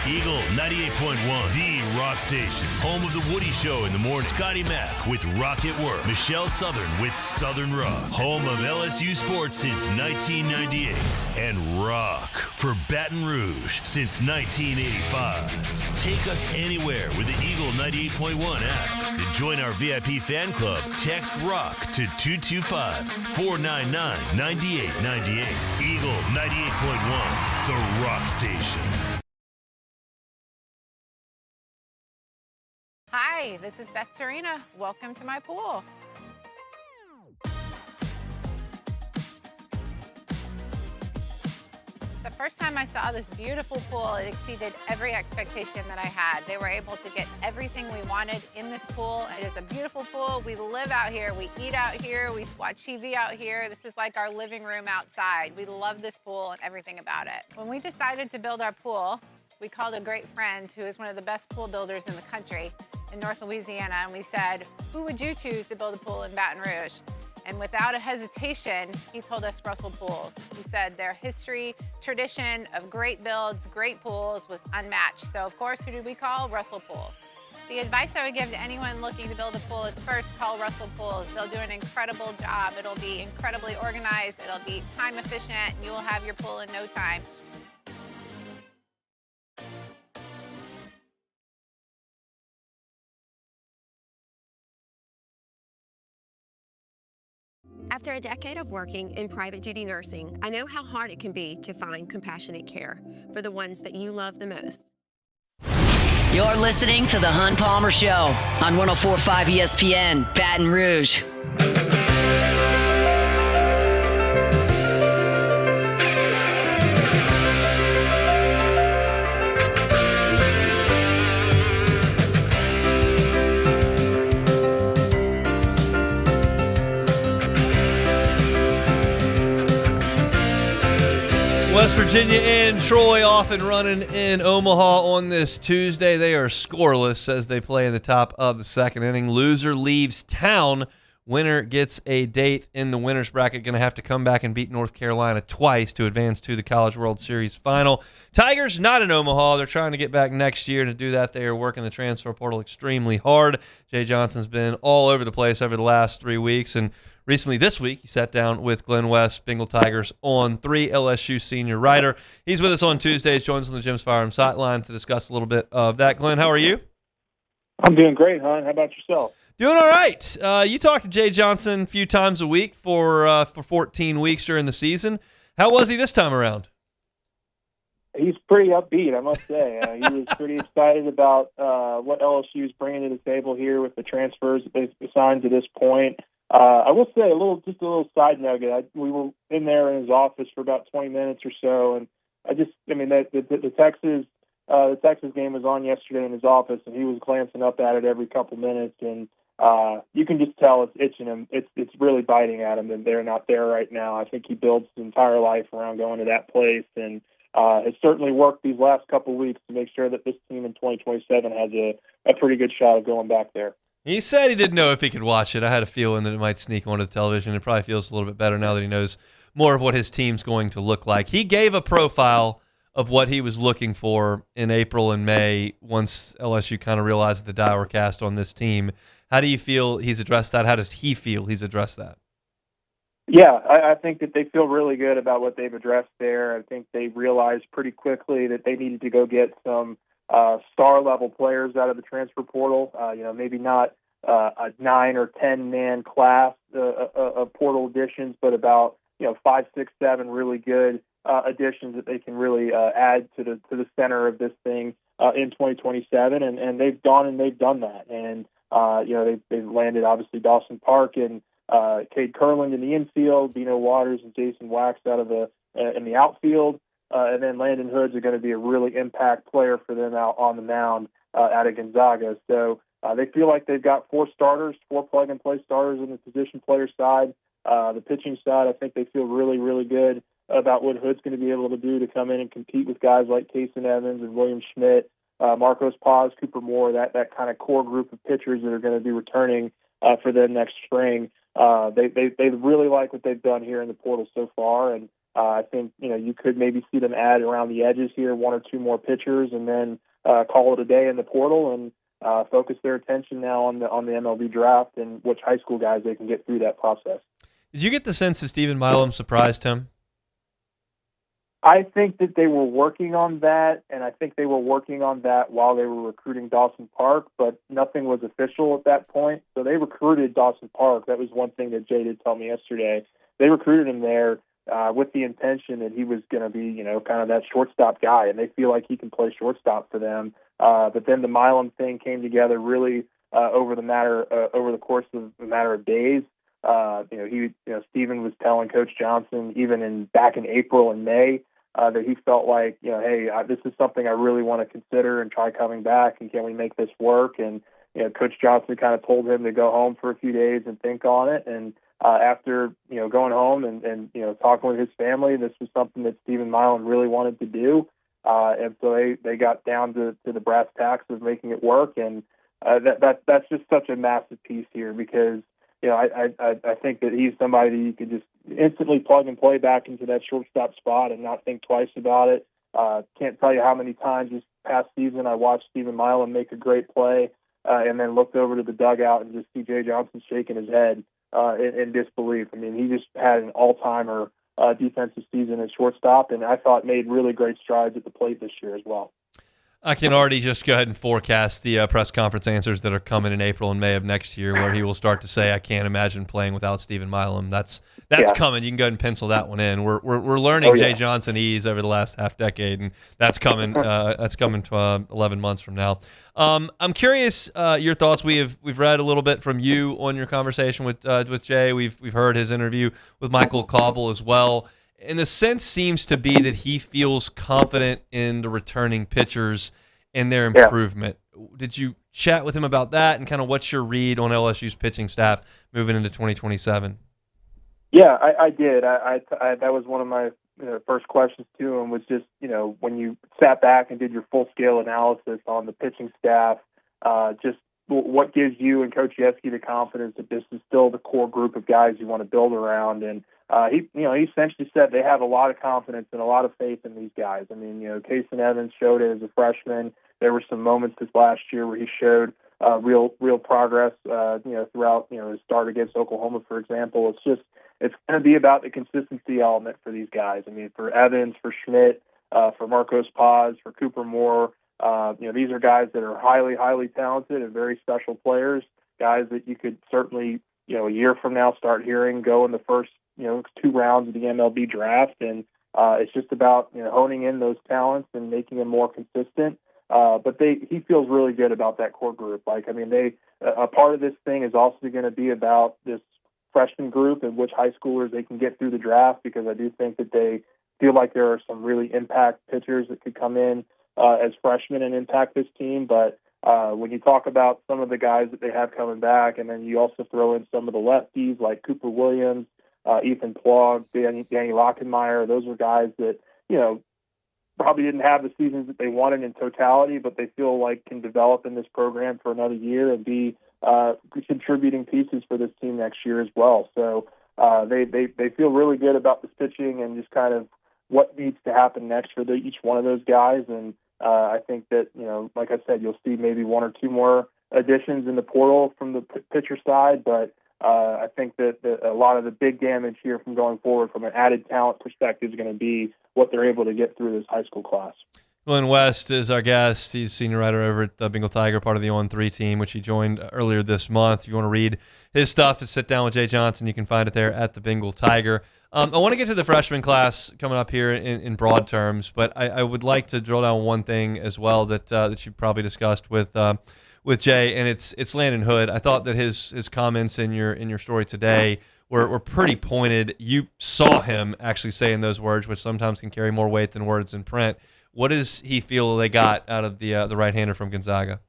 Eagle 98.1, the rock station. Home of The Woody Show in the morning. Scotty Mack with Rock at Work. Michelle Southern with Southern Rock. Home of LSU sports since 1998. And rock for Baton Rouge since 1985. Take us anywhere with the Eagle 98.1 app. To join our VIP fan club, text ROCK to 225-499-9898. Eagle 98.1, the rock station. Hi, this is Beth Tarina. Welcome to my pool. The first time I saw this beautiful pool, it exceeded every expectation that I had. They were able to get everything we wanted in this pool. It is a beautiful pool. We live out here, we eat out here, we watch TV out here. This is like our living room outside. We love this pool and everything about it. When we decided to build our pool, we called a great friend who is one of the best pool builders in the country in North Louisiana, and we said, who would you choose to build a pool in Baton Rouge? And without a hesitation, he told us Russell Pools. He said their history, tradition of great builds, great pools was unmatched. So of course, who did we call? Russell Pools. The advice I would give to anyone looking to build a pool is first call Russell Pools. They'll do an incredible job. It'll be incredibly organized, it'll be time efficient, and you will have your pool in no time. After a decade of working in private duty nursing, I know how hard it can be to find compassionate care for the ones that you love the most. You're listening to The Hunt Palmer Show on 104.5 ESPN, Baton Rouge. West Virginia and Troy off and running in Omaha on this Tuesday. They are scoreless as they play in the top of the second inning. Loser leaves town. Winner gets a date in the winner's bracket. Going to have to come back and beat North Carolina twice to advance to the College World Series final. Tigers not in Omaha. They're trying to get back next year. To do that, they are working the transfer portal extremely hard. Jay Johnson's been all over the place over the last 3 weeks, and recently this week, he sat down with Glenn West, Bengal Tigers on 3, LSU senior writer. He's with us on Tuesdays, joins on the Jim's Firearms Hotline to discuss a little bit of that. Glenn, how are you? I'm doing great, hon. How about yourself? Doing all right. You talk to Jay Johnson a few times a week for 14 weeks during the season. How was he this time around? He's pretty upbeat, I must say. He was pretty excited about what LSU is bringing to the table here with the transfers that they've signed to this point. I will say a little side nugget. We were in there in his office for about 20 minutes or so, and the Texas game was on yesterday in his office, and he was glancing up at it every couple minutes, and you can just tell it's itching him. It's really biting at him, and they're not there right now. I think he builds his entire life around going to that place, and has certainly worked these last couple of weeks to make sure that this team in 2027 has a pretty good shot of going back there. He said he didn't know if he could watch it. I had a feeling that it might sneak onto the television. It probably feels a little bit better now that he knows more of what his team's going to look like. He gave a profile of what he was looking for in April and May once LSU kind of realized the die were cast on this team. How do you feel he's addressed that? How does he feel he's addressed that? Yeah, I think that they feel really good about what they've addressed there. I think they realized pretty quickly that they needed to go get some star-level players out of the transfer portal. Maybe not a 9 or 10 man class of portal additions, but about 5, 6, 7 really good additions that they can really add to the center of this thing in 2027. And they've gone and they've done that. And they've landed obviously Dawson Park and Cade Kurland in the infield, Dino Waters and Jason Wax out of in the outfield, and then Landon Hoods are going to be a really impact player for them out on the mound out of Gonzaga. So they feel like they've got 4 plug-and-play starters on the position player side. The pitching side, I think they feel really, really good about what Hood's going to be able to do to come in and compete with guys like Kason Evans and William Schmidt, Marcos Paz, Cooper Moore, that kind of core group of pitchers that are going to be returning for them next spring. They really like what they've done here in the portal so far, and I think you could maybe see them add around the edges here 1 or 2 more pitchers, and then call it a day in the portal and focus their attention now on the MLB draft and which high school guys they can get through that process. Did you get the sense that Stephen Milam surprised him? I think that they were working on that, and I think they were working on that while they were recruiting Dawson Park, but nothing was official at that point. So they recruited Dawson Park. That was one thing that Jay did tell me yesterday. They recruited him there with the intention that he was going to be, kind of that shortstop guy, and they feel like he can play shortstop for them. But then the Milam thing came together really over the course of a matter of days. Stephen was telling Coach Johnson even back in April and May that he felt like, hey, this is something I really want to consider and try coming back, and can we make this work? And Coach Johnson kind of told him to go home for a few days and think on it. And after going home and talking with his family, this was something that Stephen Milam really wanted to do. And so they got down to the brass tacks of making it work, and that's just such a massive piece here because I think that he's somebody that you could just instantly plug and play back into that shortstop spot and not think twice about it. Can't tell you how many times this past season I watched Stephen Milam make a great play and then looked over to the dugout and just see Jay Johnson shaking his head in disbelief. I mean, he just had an all-timer defensive season at shortstop, and I thought made really great strides at the plate this year as well. I can already just go ahead and forecast the press conference answers that are coming in April and May of next year, where he will start to say, "I can't imagine playing without Stephen Milam." That's coming. You can go ahead and pencil that one in. We're learning Jay Johnson ease over the last half decade, and that's coming. That's coming to 11 months from now. I'm curious your thoughts. We've read a little bit from you on your conversation with Jay. We've heard his interview with Michael Cauble as well. And the sense seems to be that he feels confident in the returning pitchers and their improvement. Yeah. Did you chat with him about that, and kind of what's your read on LSU's pitching staff moving into 2027? Yeah, I did. I that was one of my first questions to him was just, when you sat back and did your full-scale analysis on the pitching staff, just what gives you and Coach Yeski the confidence that this is still the core group of guys you want to build around? And he essentially said they have a lot of confidence and a lot of faith in these guys. I mean, Kason Evans showed it as a freshman. There were some moments this last year where he showed real progress, throughout, his start against Oklahoma, for example. It's going to be about the consistency element for these guys. I mean, for Evans, for Schmidt, for Marcos Paz, for Cooper Moore, these are guys that are highly, highly talented and very special players, guys that you could certainly, a year from now start hearing go in the first, 2 rounds of the MLB draft. And, It's just about honing in those talents and making them more consistent. But he feels really good about that core group. A part of this thing is also going to be about this freshman group and which high schoolers they can get through the draft, because I do think that they feel like there are some really impact pitchers that could come in as freshmen and impact this team. But when you talk about some of the guys that they have coming back, and then you also throw in some of the lefties like Cooper Williams, Ethan Plog, Danny Lockenmeyer, those are guys that, probably didn't have the seasons that they wanted in totality, but they feel like can develop in this program for another year and be contributing pieces for this team next year as well. So they feel really good about this pitching and just kind of what needs to happen next for each one of those guys. And I think that, like I said, you'll see maybe one or two more additions in the portal from the pitcher side, but I think that a lot of the big damage here from going forward from an added talent perspective is going to be what they're able to get through this high school class. Glenn West is our guest. He's senior writer over at the Bengal Tiger, part of the 0-3 team, which he joined earlier this month. If you want to read his stuff and sit down with Jay Johnson, you can find it there at the Bengal Tiger. I want to get to the freshman class coming up here in broad terms, but I would like to drill down one thing as well that you probably discussed with Jay, and it's Landon Hood. I thought that his comments in your story today were pretty pointed. You saw him actually saying those words, which sometimes can carry more weight than words in print. What does he feel they got out of the right-hander from Gonzaga?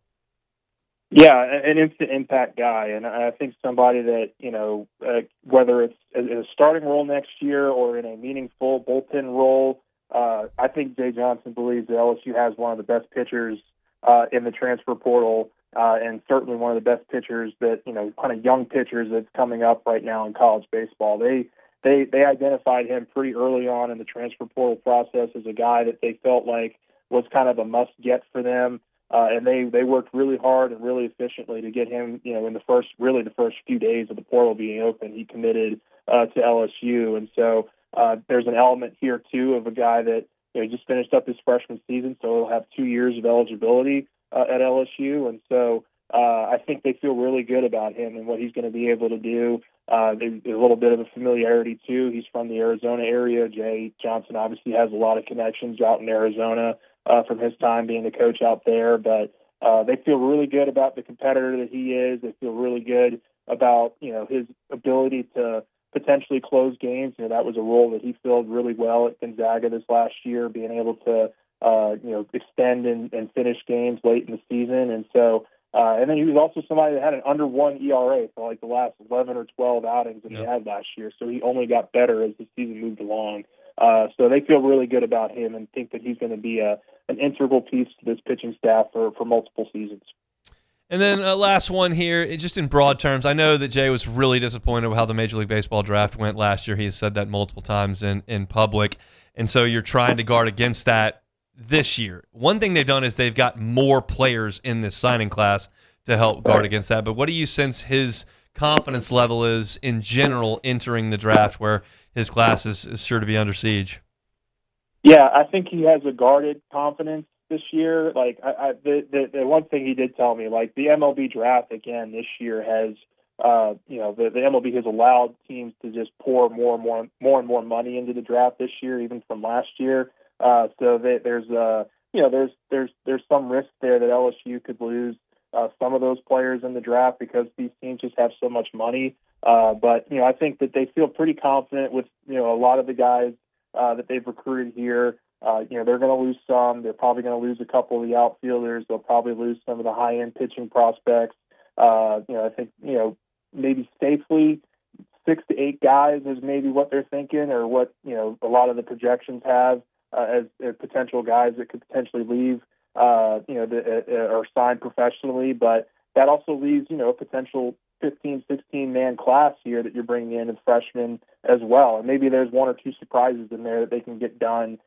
Yeah, an instant impact guy, and I think somebody that, whether it's in a starting role next year or in a meaningful bullpen role, I think Jay Johnson believes that LSU has one of the best pitchers in the transfer portal, and certainly one of the best pitchers that, kind of young pitchers that's coming up right now in college baseball. They identified him pretty early on in the transfer portal process as a guy that they felt like was kind of a must-get for them, and they worked really hard and really efficiently to get him, in the first few days of the portal being open. He committed to LSU, and so there's an element here, too, of a guy that just finished up his freshman season, so he'll have 2 years of eligibility at LSU, and so I think they feel really good about him and what he's going to be able to do. There's a little bit of a familiarity, too. He's from the Arizona area. Jay Johnson obviously has a lot of connections out in Arizona from his time being the coach out there, but they feel really good about the competitor that he is. They feel really good about, his ability to potentially close games. That was a role that he filled really well at Gonzaga this last year, being able to extend and finish games late in the season. And so, and then he was also somebody that had an under 1 ERA for like the last 11 or 12 outings that he had last year. So he only got better as the season moved along. So they feel really good about him and think that he's going to be an integral piece to this pitching staff for multiple seasons. And then last one here, just in broad terms, I know that Jay was really disappointed with how the Major League Baseball draft went last year. He has said that multiple times in public. And so you're trying to guard against that this year. One thing they've done is they've got more players in this signing class to help guard against that. But what do you sense his confidence level is in general entering the draft, where his class is sure to be under siege? Yeah, I think he has a guarded confidence this year. Like the one thing he did tell me, like the MLB draft again this year has, the MLB has allowed teams to just pour more and more money into the draft this year, even from last year. So there's some risk there that LSU could lose some of those players in the draft because these teams just have so much money. But I think that they feel pretty confident with a lot of the guys that they've recruited here. They're going to lose some. They're probably going to lose a couple of the outfielders. They'll probably lose some of the high-end pitching prospects. I think maybe safely 6 to 8 guys is maybe what they're thinking, or what a lot of the projections have as potential guys that could potentially leave, or sign professionally. But that also leaves a potential 15, 16-man class here that you're bringing in as freshmen as well. And maybe there's 1 or 2 surprises in there that they can get done,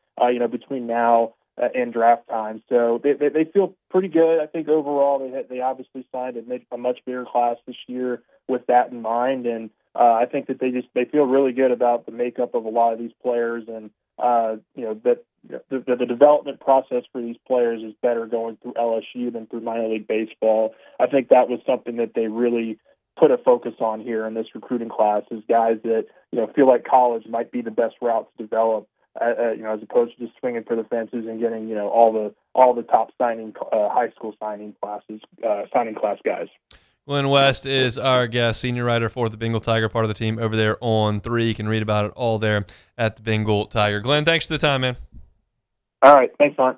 between now and draft time. So they feel pretty good. I think overall they obviously signed a much bigger class this year with that in mind. And I think that they feel really good about the makeup of a lot of these players, and that the development process for these players is better going through LSU than through minor league baseball. I think that was something that they really put a focus on here in this recruiting class, is guys that feel like college might be the best route to develop as opposed to just swinging for the fences and getting all the top high school signing class guys. Glenn West is our guest, senior writer for the Bengal Tiger, part of the team over there on 3. You can read about it all there at the Bengal Tiger. Glenn, thanks for the time, man. All right. Thanks, Hunt.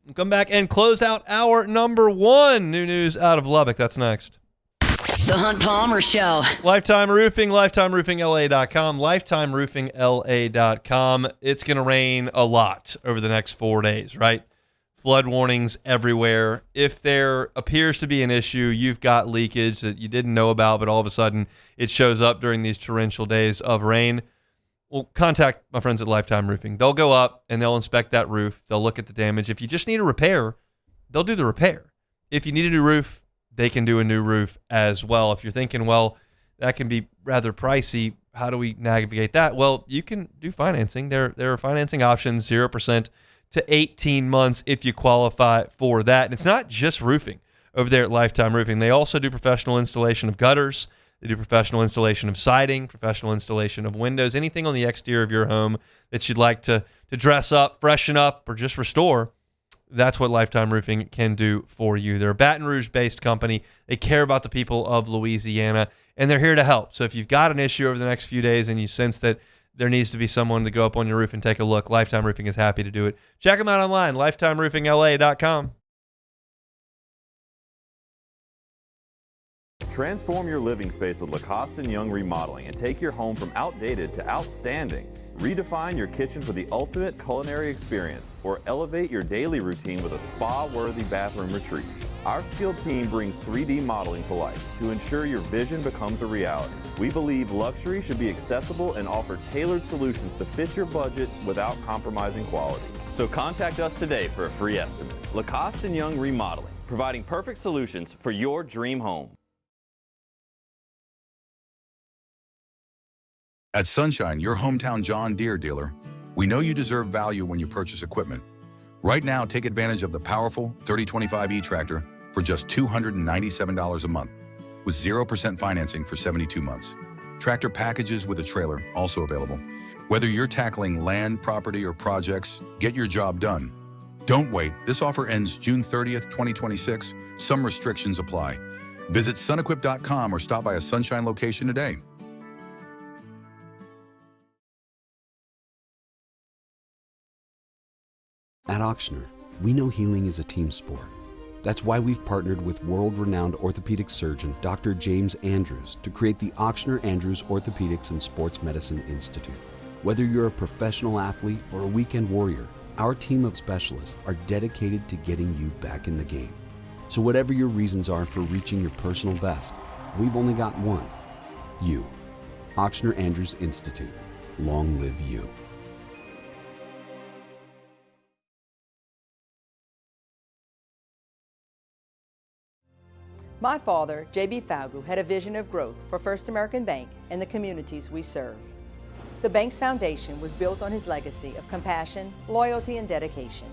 We'll come back and close out our number 1. New news out of Lubbock. That's next. The Hunt Palmer Show. Lifetime Roofing, LifetimeRoofingLA.com, LifetimeRoofingLA.com. It's going to rain a lot over the next 4 days, right? Flood warnings everywhere. If there appears to be an issue, you've got leakage that you didn't know about, but all of a sudden it shows up during these torrential days of rain, well, contact my friends at Lifetime Roofing. They'll go up and they'll inspect that roof. They'll look at the damage. If you just need a repair, they'll do the repair. If you need a new roof, they can do a new roof as well. If you're thinking, well, that can be rather pricey, how do we navigate that? Well, you can do financing. There are financing options, 0% to 18 months if you qualify for that. And it's not just roofing over there at Lifetime Roofing. They also do professional installation of gutters. They do professional installation of siding, professional installation of windows, anything on the exterior of your home that you'd like to dress up, freshen up, or just restore. That's what Lifetime Roofing can do for you. They're a Baton Rouge-based company. They care about the people of Louisiana, and they're here to help. So if you've got an issue over the next few days and you sense that there needs to be someone to go up on your roof and take a look, Lifetime Roofing is happy to do it. Check them out online, LifetimeRoofingLA.com. Transform your living space with Lacoste & Young Remodeling and take your home from outdated to outstanding. Redefine your kitchen for the ultimate culinary experience or elevate your daily routine with a spa-worthy bathroom retreat. Our skilled team brings 3D modeling to life to ensure your vision becomes a reality. We believe luxury should be accessible and offer tailored solutions to fit your budget without compromising quality. So contact us today for a free estimate. Lacoste & Young Remodeling, providing perfect solutions for your dream home. At Sunshine, your hometown John Deere dealer, we know you deserve value when you purchase equipment. Right now, take advantage of the powerful 3025E tractor for just $297 a month, with 0% financing for 72 months. Tractor packages with a trailer also available. Whether you're tackling land, property, or projects, get your job done. Don't wait. This offer ends June 30th, 2026. Some restrictions apply. Visit sunequip.com or stop by a Sunshine location today. At Auctioner, we know healing is a team sport. That's why we've partnered with world-renowned orthopedic surgeon Dr. James Andrews to create the Auctioner Andrews Orthopedics and Sports Medicine Institute. Whether you're a professional athlete or a weekend warrior, our team of specialists are dedicated to getting you back in the game. So whatever your reasons are for reaching your personal best, we've only got one: you. Auctioner Andrews Institute. Long live you. My father, J.B. Falgu, had a vision of growth for First American Bank and the communities we serve. The bank's foundation was built on his legacy of compassion, loyalty, and dedication.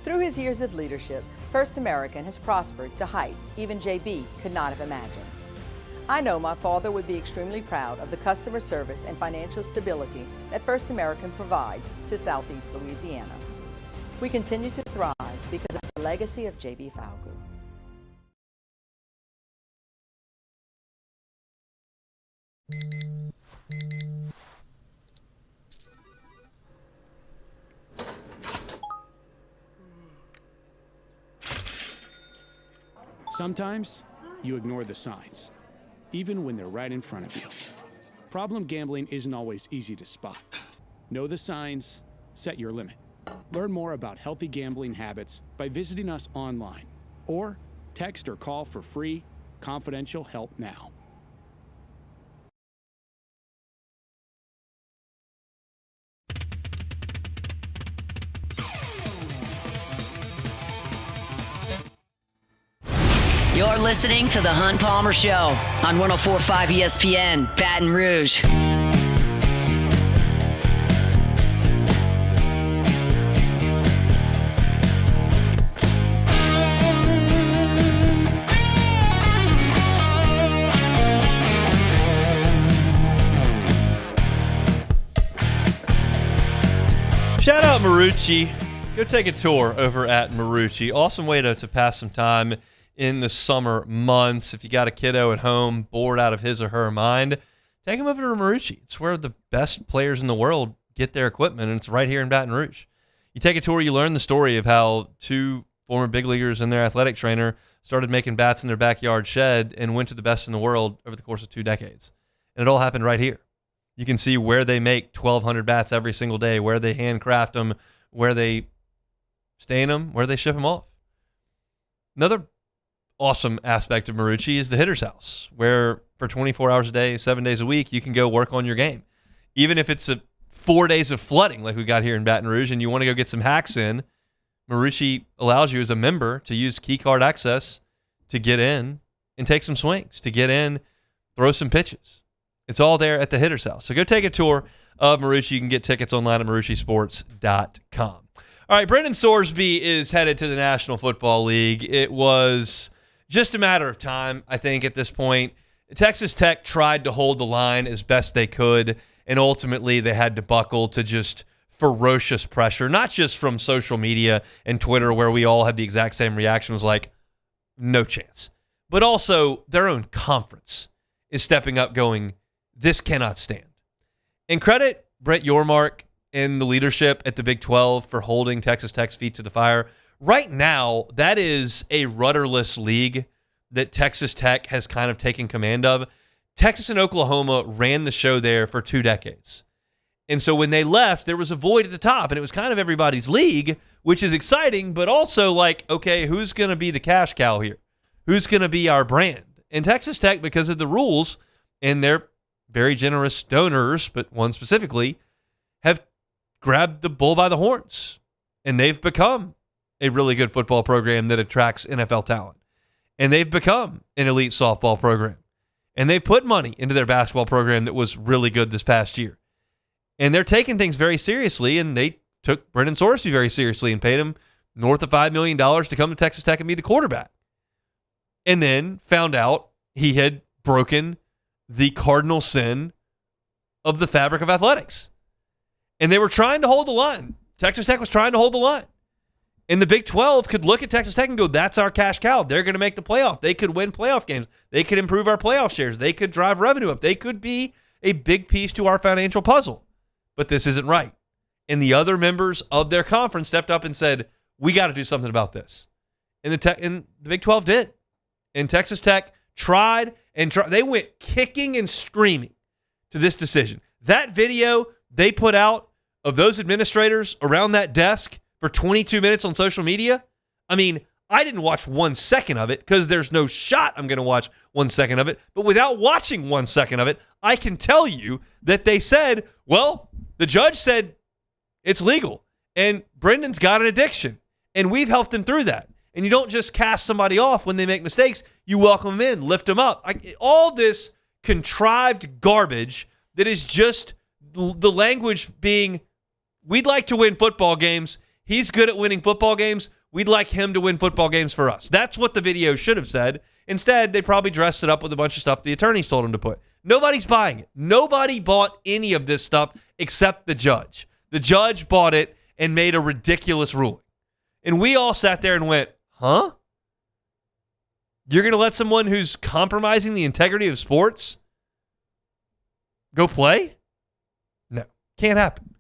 Through his years of leadership, First American has prospered to heights even J.B. could not have imagined. I know my father would be extremely proud of the customer service and financial stability that First American provides to Southeast Louisiana. We continue to thrive because of the legacy of J.B. Falgu. Sometimes you ignore the signs, even when they're right in front of you. Problem gambling isn't always easy to spot. Know the signs, set your limit. Learn more about healthy gambling habits by visiting us online or text or call for free, confidential help now. You're listening to The Hunt Palmer Show on 104.5 ESPN, Baton Rouge. Marucci, go take a tour over at Marucci. Awesome way to pass some time in the summer months. If you got a kiddo at home bored out of his or her mind, take them over to Marucci. It's where the best players in the world get their equipment, and it's right here in Baton Rouge. You take a tour, you learn the story of how two former big leaguers and their athletic trainer started making bats in their backyard shed and went to the best in the world over the course of 2 decades. And it all happened right here. You can see where they make 1,200 bats every single day, where they handcraft them, where they stain them, where they ship them off. Another awesome aspect of Marucci is the hitter's house, where for 24 hours a day, 7 days a week, you can go work on your game. Even if it's 4 days of flooding like we got here in Baton Rouge and you want to go get some hacks in, Marucci allows you as a member to use key card access to get in and take some swings, to get in, throw some pitches. It's all there at the hitter's house. So go take a tour of Marucci. You can get tickets online at maruccisports.com. All right, Brendan Sorsby is headed to the National Football League. It was just a matter of time, I think, at this point. Texas Tech tried to hold the line as best they could, and ultimately they had to buckle to just ferocious pressure, not just from social media and Twitter where we all had the exact same reaction, was like, no chance. But also their own conference is stepping up going, this cannot stand. And credit Brett Yormark and the leadership at the Big 12 for holding Texas Tech's feet to the fire. Right now, that is a rudderless league that Texas Tech has kind of taken command of. Texas and Oklahoma ran the show there for 2 decades. And so when they left, there was a void at the top, and it was kind of everybody's league, which is exciting, but also like, okay, who's going to be the cash cow here? Who's going to be our brand? And Texas Tech, because of the rules and their very generous donors, but one specifically, have grabbed the bull by the horns. And they've become a really good football program that attracts NFL talent. And they've become an elite softball program. And they've put money into their basketball program that was really good this past year. And they're taking things very seriously, and they took Brendan Sorsby very seriously and paid him north of $5 million to come to Texas Tech and be the quarterback. And then found out he had broken the cardinal sin of the fabric of athletics. And they were trying to hold the line. Texas Tech was trying to hold the line. And the Big 12 could look at Texas Tech and go, that's our cash cow. They're going to make the playoff. They could win playoff games. They could improve our playoff shares. They could drive revenue up. They could be a big piece to our financial puzzle. But this isn't right. And the other members of their conference stepped up and said, we got to do something about this. And the Big 12 did. And Texas Tech tried and tried. They went kicking and screaming to this decision. That video they put out of those administrators around that desk for 22 minutes on social media, I mean, I didn't watch 1 second of it because there's no shot I'm going to watch 1 second of it. But without watching 1 second of it, I can tell you that they said, well, the judge said it's legal, and Brendan's got an addiction, and we've helped him through that. And you don't just cast somebody off when they make mistakes. You welcome them in, lift them up. All this contrived garbage that is just the language being, we'd like to win football games. He's good at winning football games. We'd like him to win football games for us. That's what the video should have said. Instead, they probably dressed it up with a bunch of stuff the attorneys told him to put. Nobody's buying it. Nobody bought any of this stuff except the judge. The judge bought it and made a ridiculous ruling. And we all sat there and went, huh? You're going to let someone who's compromising the integrity of sports go play? No, can't happen.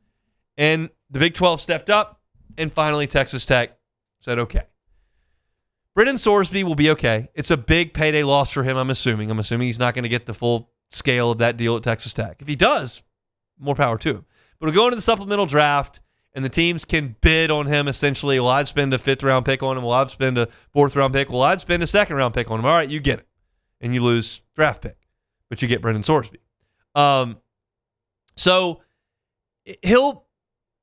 And the Big 12 stepped up, and finally Texas Tech said, okay. Brendan Sorsby will be okay. It's a big payday loss for him, I'm assuming. I'm assuming he's not going to get the full scale of that deal at Texas Tech. If he does, more power to him. But we'll go into the supplemental draft, and the teams can bid on him essentially. Well, I'd spend a 5th-round pick on him. Well, I'd spend a 4th-round pick. Well, I'd spend a 2nd-round pick on him. All right, you get it. And you lose draft pick. But you get Brendan Sorsby. So he'll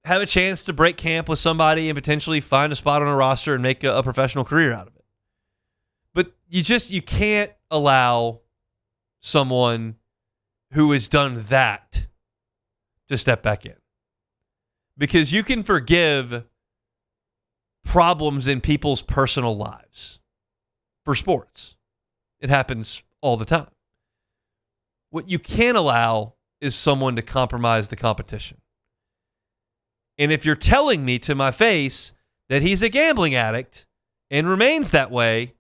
have a chance to break camp with somebody and potentially find a spot on a roster and make a professional career out of it. But you can't allow someone who has done that to step back in. Because you can forgive problems in people's personal lives for sports. It happens all the time. What you can't allow is someone to compromise the competition. And if you're telling me to my face that he's a gambling addict and remains that way,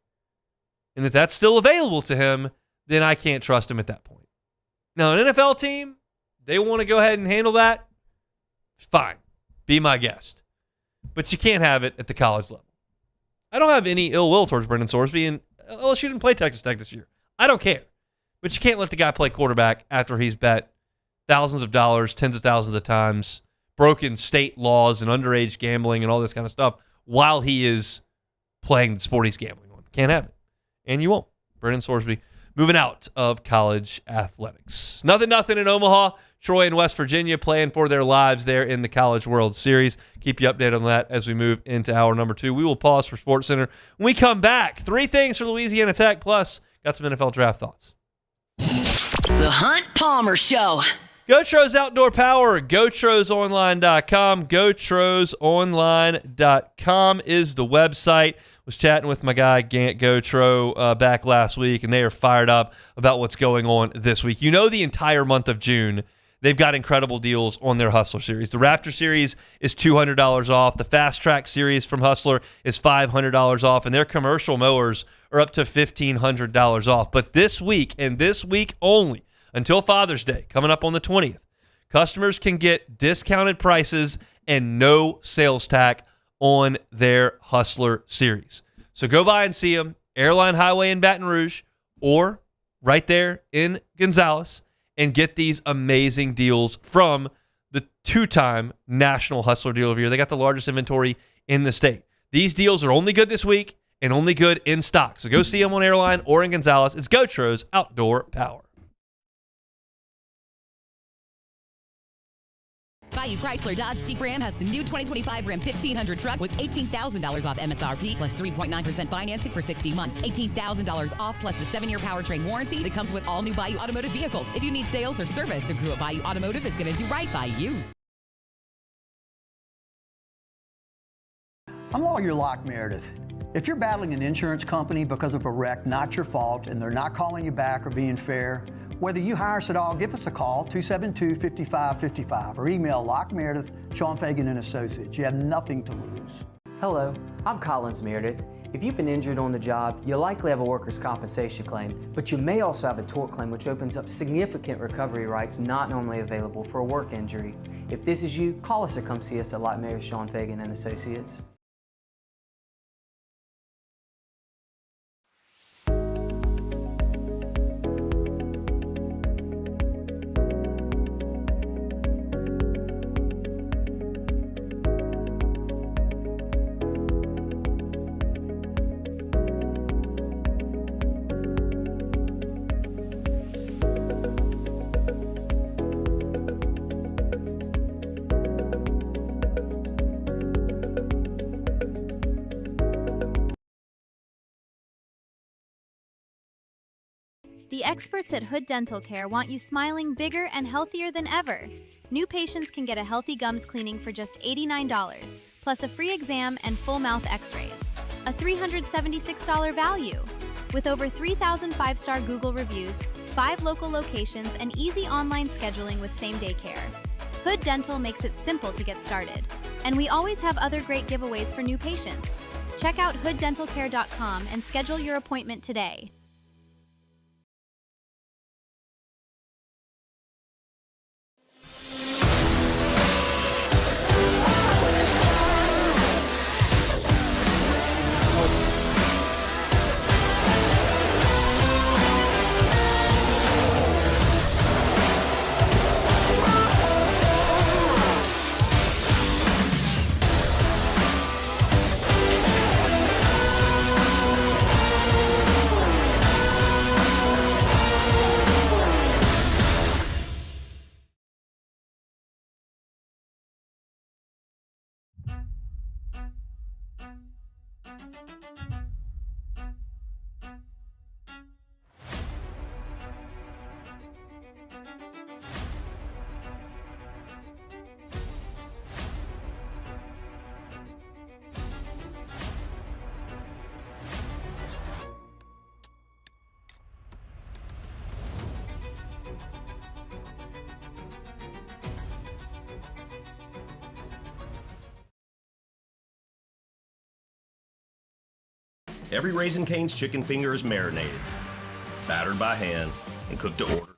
and that that's still available to him, then I can't trust him at that point. Now, an NFL team, they want to go ahead and handle that, fine. Be my guest. But you can't have it at the college level. I don't have any ill will towards Brendan Sorsby, and LSU didn't play Texas Tech this year. I don't care. But you can't let the guy play quarterback after he's bet thousands of dollars, tens of thousands of times, broken state laws and underage gambling and all this kind of stuff while he is playing the sport he's gambling on. Can't have it. And you won't. Brendan Sorsby moving out of college athletics. 0-0 in Omaha. Troy and West Virginia playing for their lives there in the College World Series. Keep you updated on that as we move into hour number 2. We will pause for SportsCenter. When we come back, 3 things for Louisiana Tech, plus got some NFL draft thoughts. The Hunt Palmer Show. GoTro's Outdoor Power, GoTrosOnline.com. GoTrosOnline.com is the website. Was chatting with my guy Gant Gotro back last week, and they are fired up about what's going on this week. You know, the entire month of June, they've got incredible deals on their Hustler Series. The Raptor Series is $200 off. The Fast Track Series from Hustler is $500 off, and their commercial mowers are up to $1,500 off. But this week, and this week only, until Father's Day, coming up on the 20th, customers can get discounted prices and no sales tax on their Hustler Series. So go by and see them, Airline Highway in Baton Rouge, or right there in Gonzales, and get these amazing deals from the 2-time National Hustler Deal of the Year. They got the largest inventory in the state. These deals are only good this week and only good in stock. So go see them on Airline or in Gonzales. It's GoTro's Outdoor Power. Bayou Chrysler Dodge Jeep Ram has the new 2025 Ram 1500 truck with $18,000 off MSRP plus 3.9% financing for 60 months. $18,000 off plus the 7-year powertrain warranty that comes with all new Bayou Automotive vehicles. If you need sales or service, the crew at Bayou Automotive is going to do right by you. I'm Lawyer Locke Meredith. If you're battling an insurance company because of a wreck not your fault and they're not calling you back or being fair, whether you hire us at all, give us a call, 272-5555, or email LockeMeredith, Sean Fagan and Associates. You have nothing to lose. Hello, I'm Collins Meredith. If you've been injured on the job, you'll likely have a workers' compensation claim, but you may also have a tort claim, which opens up significant recovery rights not normally available for a work injury. If this is you, call us or come see us at Locke Meredith, Sean Fagan and Associates. The experts at Hood Dental Care want you smiling bigger and healthier than ever. New patients can get a healthy gums cleaning for just $89, plus a free exam and full mouth x-rays. A $376 value. With over 3,000 5-star Google reviews, 5 local locations, and easy online scheduling with same-day care. Hood Dental makes it simple to get started. And we always have other great giveaways for new patients. Check out hooddentalcare.com and schedule your appointment today. Every Raising Cane's chicken finger is marinated, battered by hand, and cooked to order.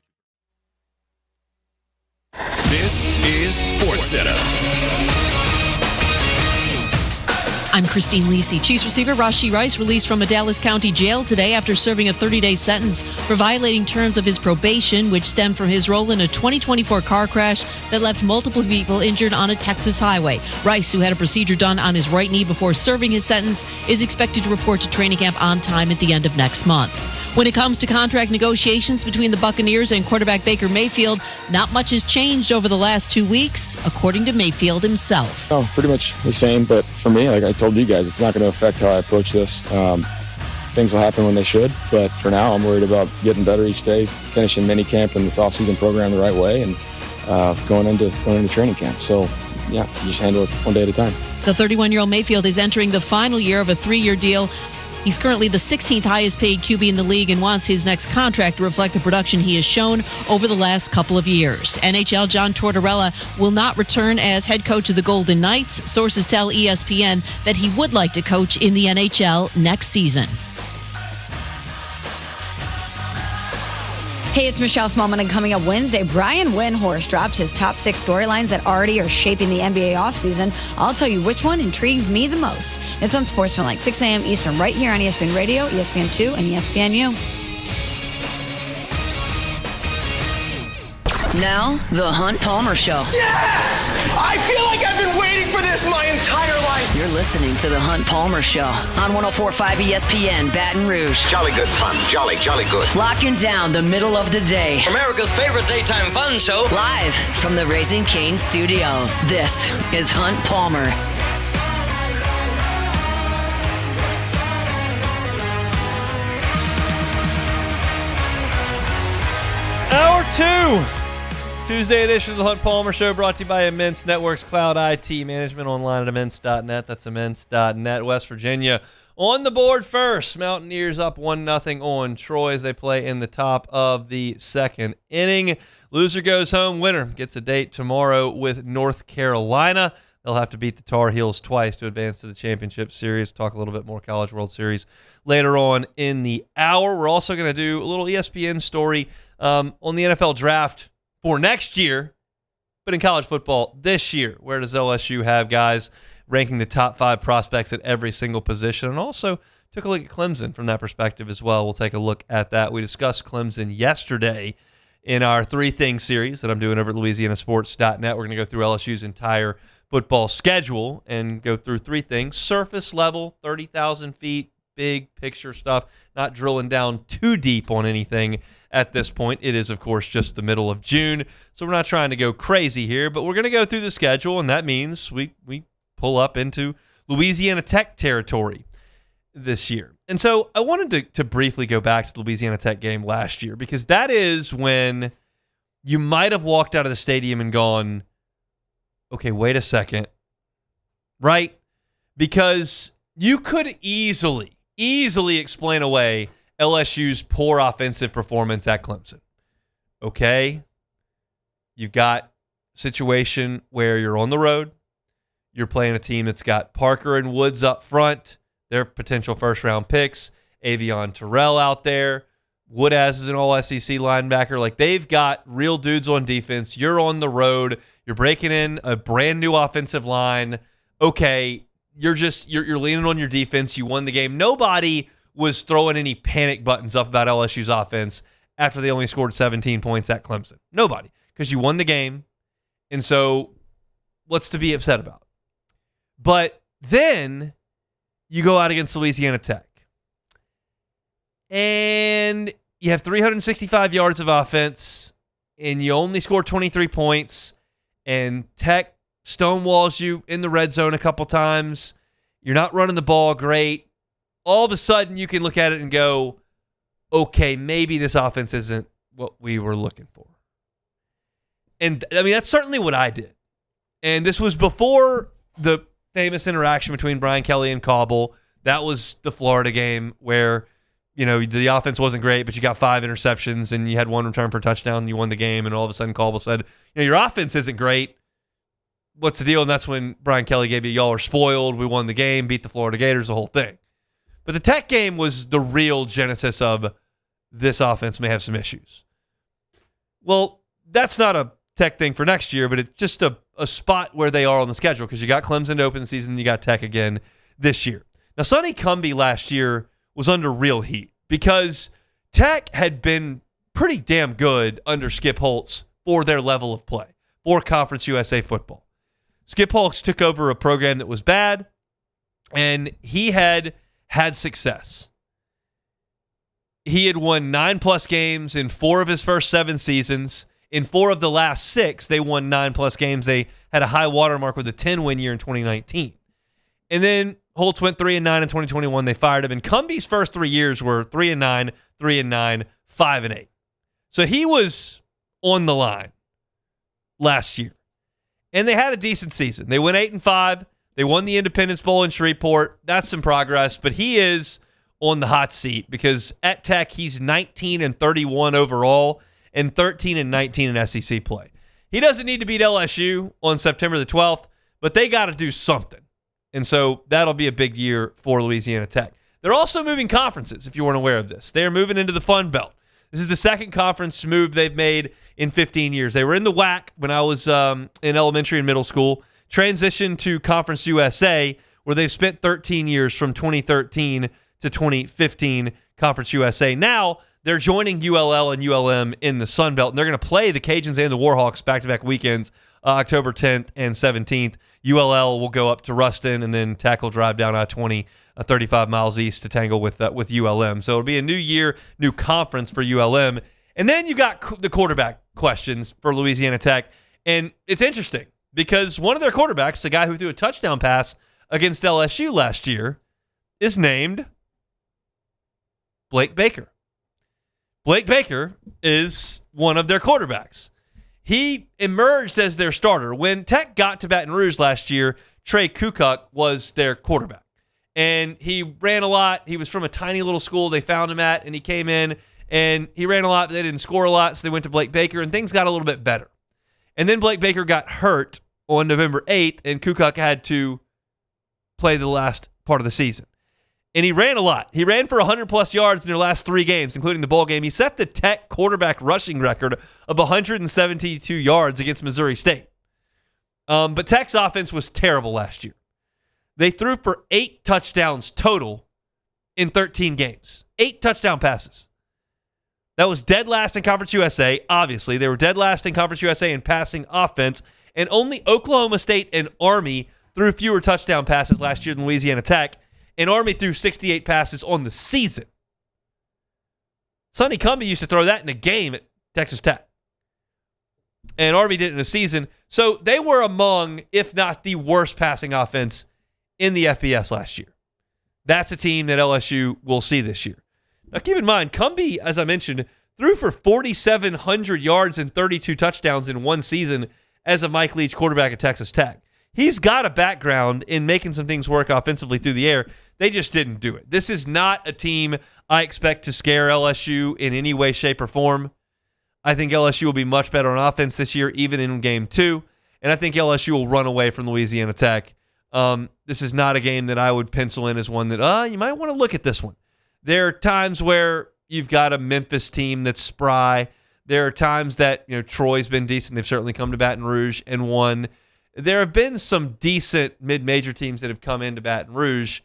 This is SportsCenter. I'm Christine Lisi. Chiefs receiver Rashee Rice released from a Dallas County jail today after serving a 30-day sentence for violating terms of his probation, which stemmed from his role in a 2024 car crash that left multiple people injured on a Texas highway. Rice, who had a procedure done on his right knee before serving his sentence, is expected to report to training camp on time at the end of next month. When it comes to contract negotiations between the Buccaneers and quarterback Baker Mayfield, not much has changed over the last 2 weeks, according to Mayfield himself. Oh, pretty much the same, but for me, like I told you guys, it's not going to affect how I approach this. Things will happen when they should, but for now, I'm worried about getting better each day, finishing minicamp and this offseason program the right way, and going into training camp. So, yeah, just handle it one day at a time. The 31-year-old Mayfield is entering the final year of a 3-year deal. He's currently the 16th highest paid QB in the league and wants his next contract to reflect the production he has shown over the last couple of years. NHL John Tortorella will not return as head coach of the Golden Knights. Sources tell ESPN that he would like to coach in the NHL next season. Hey, it's Michelle Smallman, and coming up Wednesday, Brian Windhorst dropped his top 6 storylines that already are shaping the NBA offseason. I'll tell you which one intrigues me the most. It's on Sportsman, 6 a.m. Eastern, right here on ESPN Radio, ESPN2, and ESPNU. Now, the Hunt Palmer Show. Yes! I feel like I've been waiting for this my entire life. You're listening to the Hunt Palmer Show on 104.5 ESPN Baton Rouge. Jolly good fun. Jolly good. Locking down the middle of the day. America's favorite daytime fun show. Live from the Raising Cane's studio. This is Hunt Palmer. Hour 2. Tuesday edition of the Hunt Palmer Show, brought to you by Immense Networks Cloud IT Management, online at immense.net. That's immense.net. West Virginia on the board first. Mountaineers up 1-0 on Troy as they play in the top of the second inning. Loser goes home. Winner gets a date tomorrow with North Carolina. They'll have to beat the Tar Heels twice to advance to the championship series. Talk a little bit more College World Series later on in the hour. We're also going to do a little ESPN story on the NFL draft for next year, but in college football this year. Where does LSU have guys ranking the top 5 prospects at every single position? And also took a look at Clemson from that perspective as well. We'll take a look at that. We discussed Clemson yesterday in our 3-thing series that I'm doing over at LouisianaSports.net. We're going to go through LSU's entire football schedule and go through 3 things. Surface level, 30,000 feet, big picture stuff, not drilling down too deep on anything at this point. It is, of course, just the middle of June, so we're not trying to go crazy here, but we're going to go through the schedule, and that means we pull up into Louisiana Tech territory this year. And so I wanted to briefly go back to the Louisiana Tech game last year, because that is when you might have walked out of the stadium and gone, okay, wait a second, right? Because you could easily explain away LSU's poor offensive performance at Clemson. Okay? You've got a situation where you're on the road. You're playing a team that's got Parker and Woods up front. They're potential first-round picks. Avion Terrell out there. Woodaz is an all-SEC linebacker. Like, they've got real dudes on defense. You're on the road. You're breaking in a brand-new offensive line. Okay, you're leaning on your defense. You won the game. Nobody was throwing any panic buttons up about LSU's offense after they only scored 17 points at Clemson. Nobody, because you won the game. And so what's to be upset about? But then you go out against Louisiana Tech, and you have 365 yards of offense, and you only score 23 points, and Tech stonewalls you in the red zone a couple times. You're not running the ball great. All of a sudden, you can look at it and go, okay, maybe this offense isn't what we were looking for. And, I mean, that's certainly what I did. And this was before the famous interaction between Brian Kelly and Cauble. That was the Florida game where, you know, the offense wasn't great, but you got 5 interceptions and you had 1 return for touchdown and you won the game. And all of a sudden, Cauble said, you know, your offense isn't great. What's the deal? And that's when Brian Kelly gave you, y'all are spoiled. We won the game, beat the Florida Gators, the whole thing. But the Tech game was the real genesis of this offense may have some issues. Well, that's not a Tech thing for next year, but it's just a spot where they are on the schedule because you got Clemson to open the season, you got Tech again this year. Now, Sonny Cumbie last year was under real heat because Tech had been pretty damn good under Skip Holtz for their level of play, for Conference USA football. Skip Holtz took over a program that was bad, and he had success. He had won 9+ games in 4 of his first 7 seasons. In 4 of the last 6, they won 9+ games. They had a high watermark with a 10-win year in 2019. And then Holtz went 3-9 in 2021. They fired him. And Cumbie's first 3 years were 3-9, 3-9, 5-8. So he was on the line last year. And they had a decent season. They went 8-5. They won the Independence Bowl in Shreveport. That's some progress. But he is on the hot seat because at Tech, he's 19-31 overall and 13-19 in SEC play. He doesn't need to beat LSU on September the 12th, but they got to do something. And so that'll be a big year for Louisiana Tech. They're also moving conferences, if you weren't aware of this. They are moving into the Fun Belt. This is the second conference move they've made in 15 years. They were in the WAC when I was in elementary and middle school, transitioned to Conference USA, where they've spent 13 years from 2013 to 2015 Conference USA. Now they're joining ULL and ULM in the Sun Belt, and they're going to play the Cajuns and the Warhawks back-to-back weekends, October 10th and 17th. ULL will go up to Ruston and then tackle drive down I-20 35 miles east to tangle with ULM. So it'll be a new year, new conference for ULM. And then you got the quarterback questions for Louisiana Tech. And it's interesting because one of their quarterbacks, the guy who threw a touchdown pass against LSU last year, is named Blake Baker. Blake Baker is one of their quarterbacks. He emerged as their starter. When Tech got to Baton Rouge last year, Trey Kukuk was their quarterback. And he ran a lot. He was from a tiny little school they found him at, and he came in, and he ran a lot, but they didn't score a lot, so they went to Blake Baker, and things got a little bit better. And then Blake Baker got hurt on November 8th, and Kukuk had to play the last part of the season. And he ran a lot. He ran for 100-plus yards in their last 3 games, including the bowl game. He set the Tech quarterback rushing record of 172 yards against Missouri State. But Tech's offense was terrible last year. They threw for 8 touchdowns total in 13 games. 8 touchdown passes. That was dead last in Conference USA, obviously. They were dead last in Conference USA in passing offense, and only Oklahoma State and Army threw fewer touchdown passes last year than Louisiana Tech, and Army threw 68 passes on the season. Sonny Cumbie used to throw that in a game at Texas Tech. And Army did it in a season. So they were among, if not the worst passing offense in the FBS last year. That's a team that LSU will see this year. Now keep in mind, Cumbie, as I mentioned, threw for 4,700 yards and 32 touchdowns in one season as a Mike Leach quarterback at Texas Tech. He's got a background in making some things work offensively through the air. They just didn't do it. This is not a team I expect to scare LSU in any way, shape, or form. I think LSU will be much better on offense this year, even in Game 2. And I think LSU will run away from Louisiana Tech. This is not a game that I would pencil in as one that, you might want to look at this one. There are times where you've got a Memphis team that's spry. There are times that, Troy's been decent. They've certainly come to Baton Rouge and won. There have been some decent mid-major teams that have come into Baton Rouge.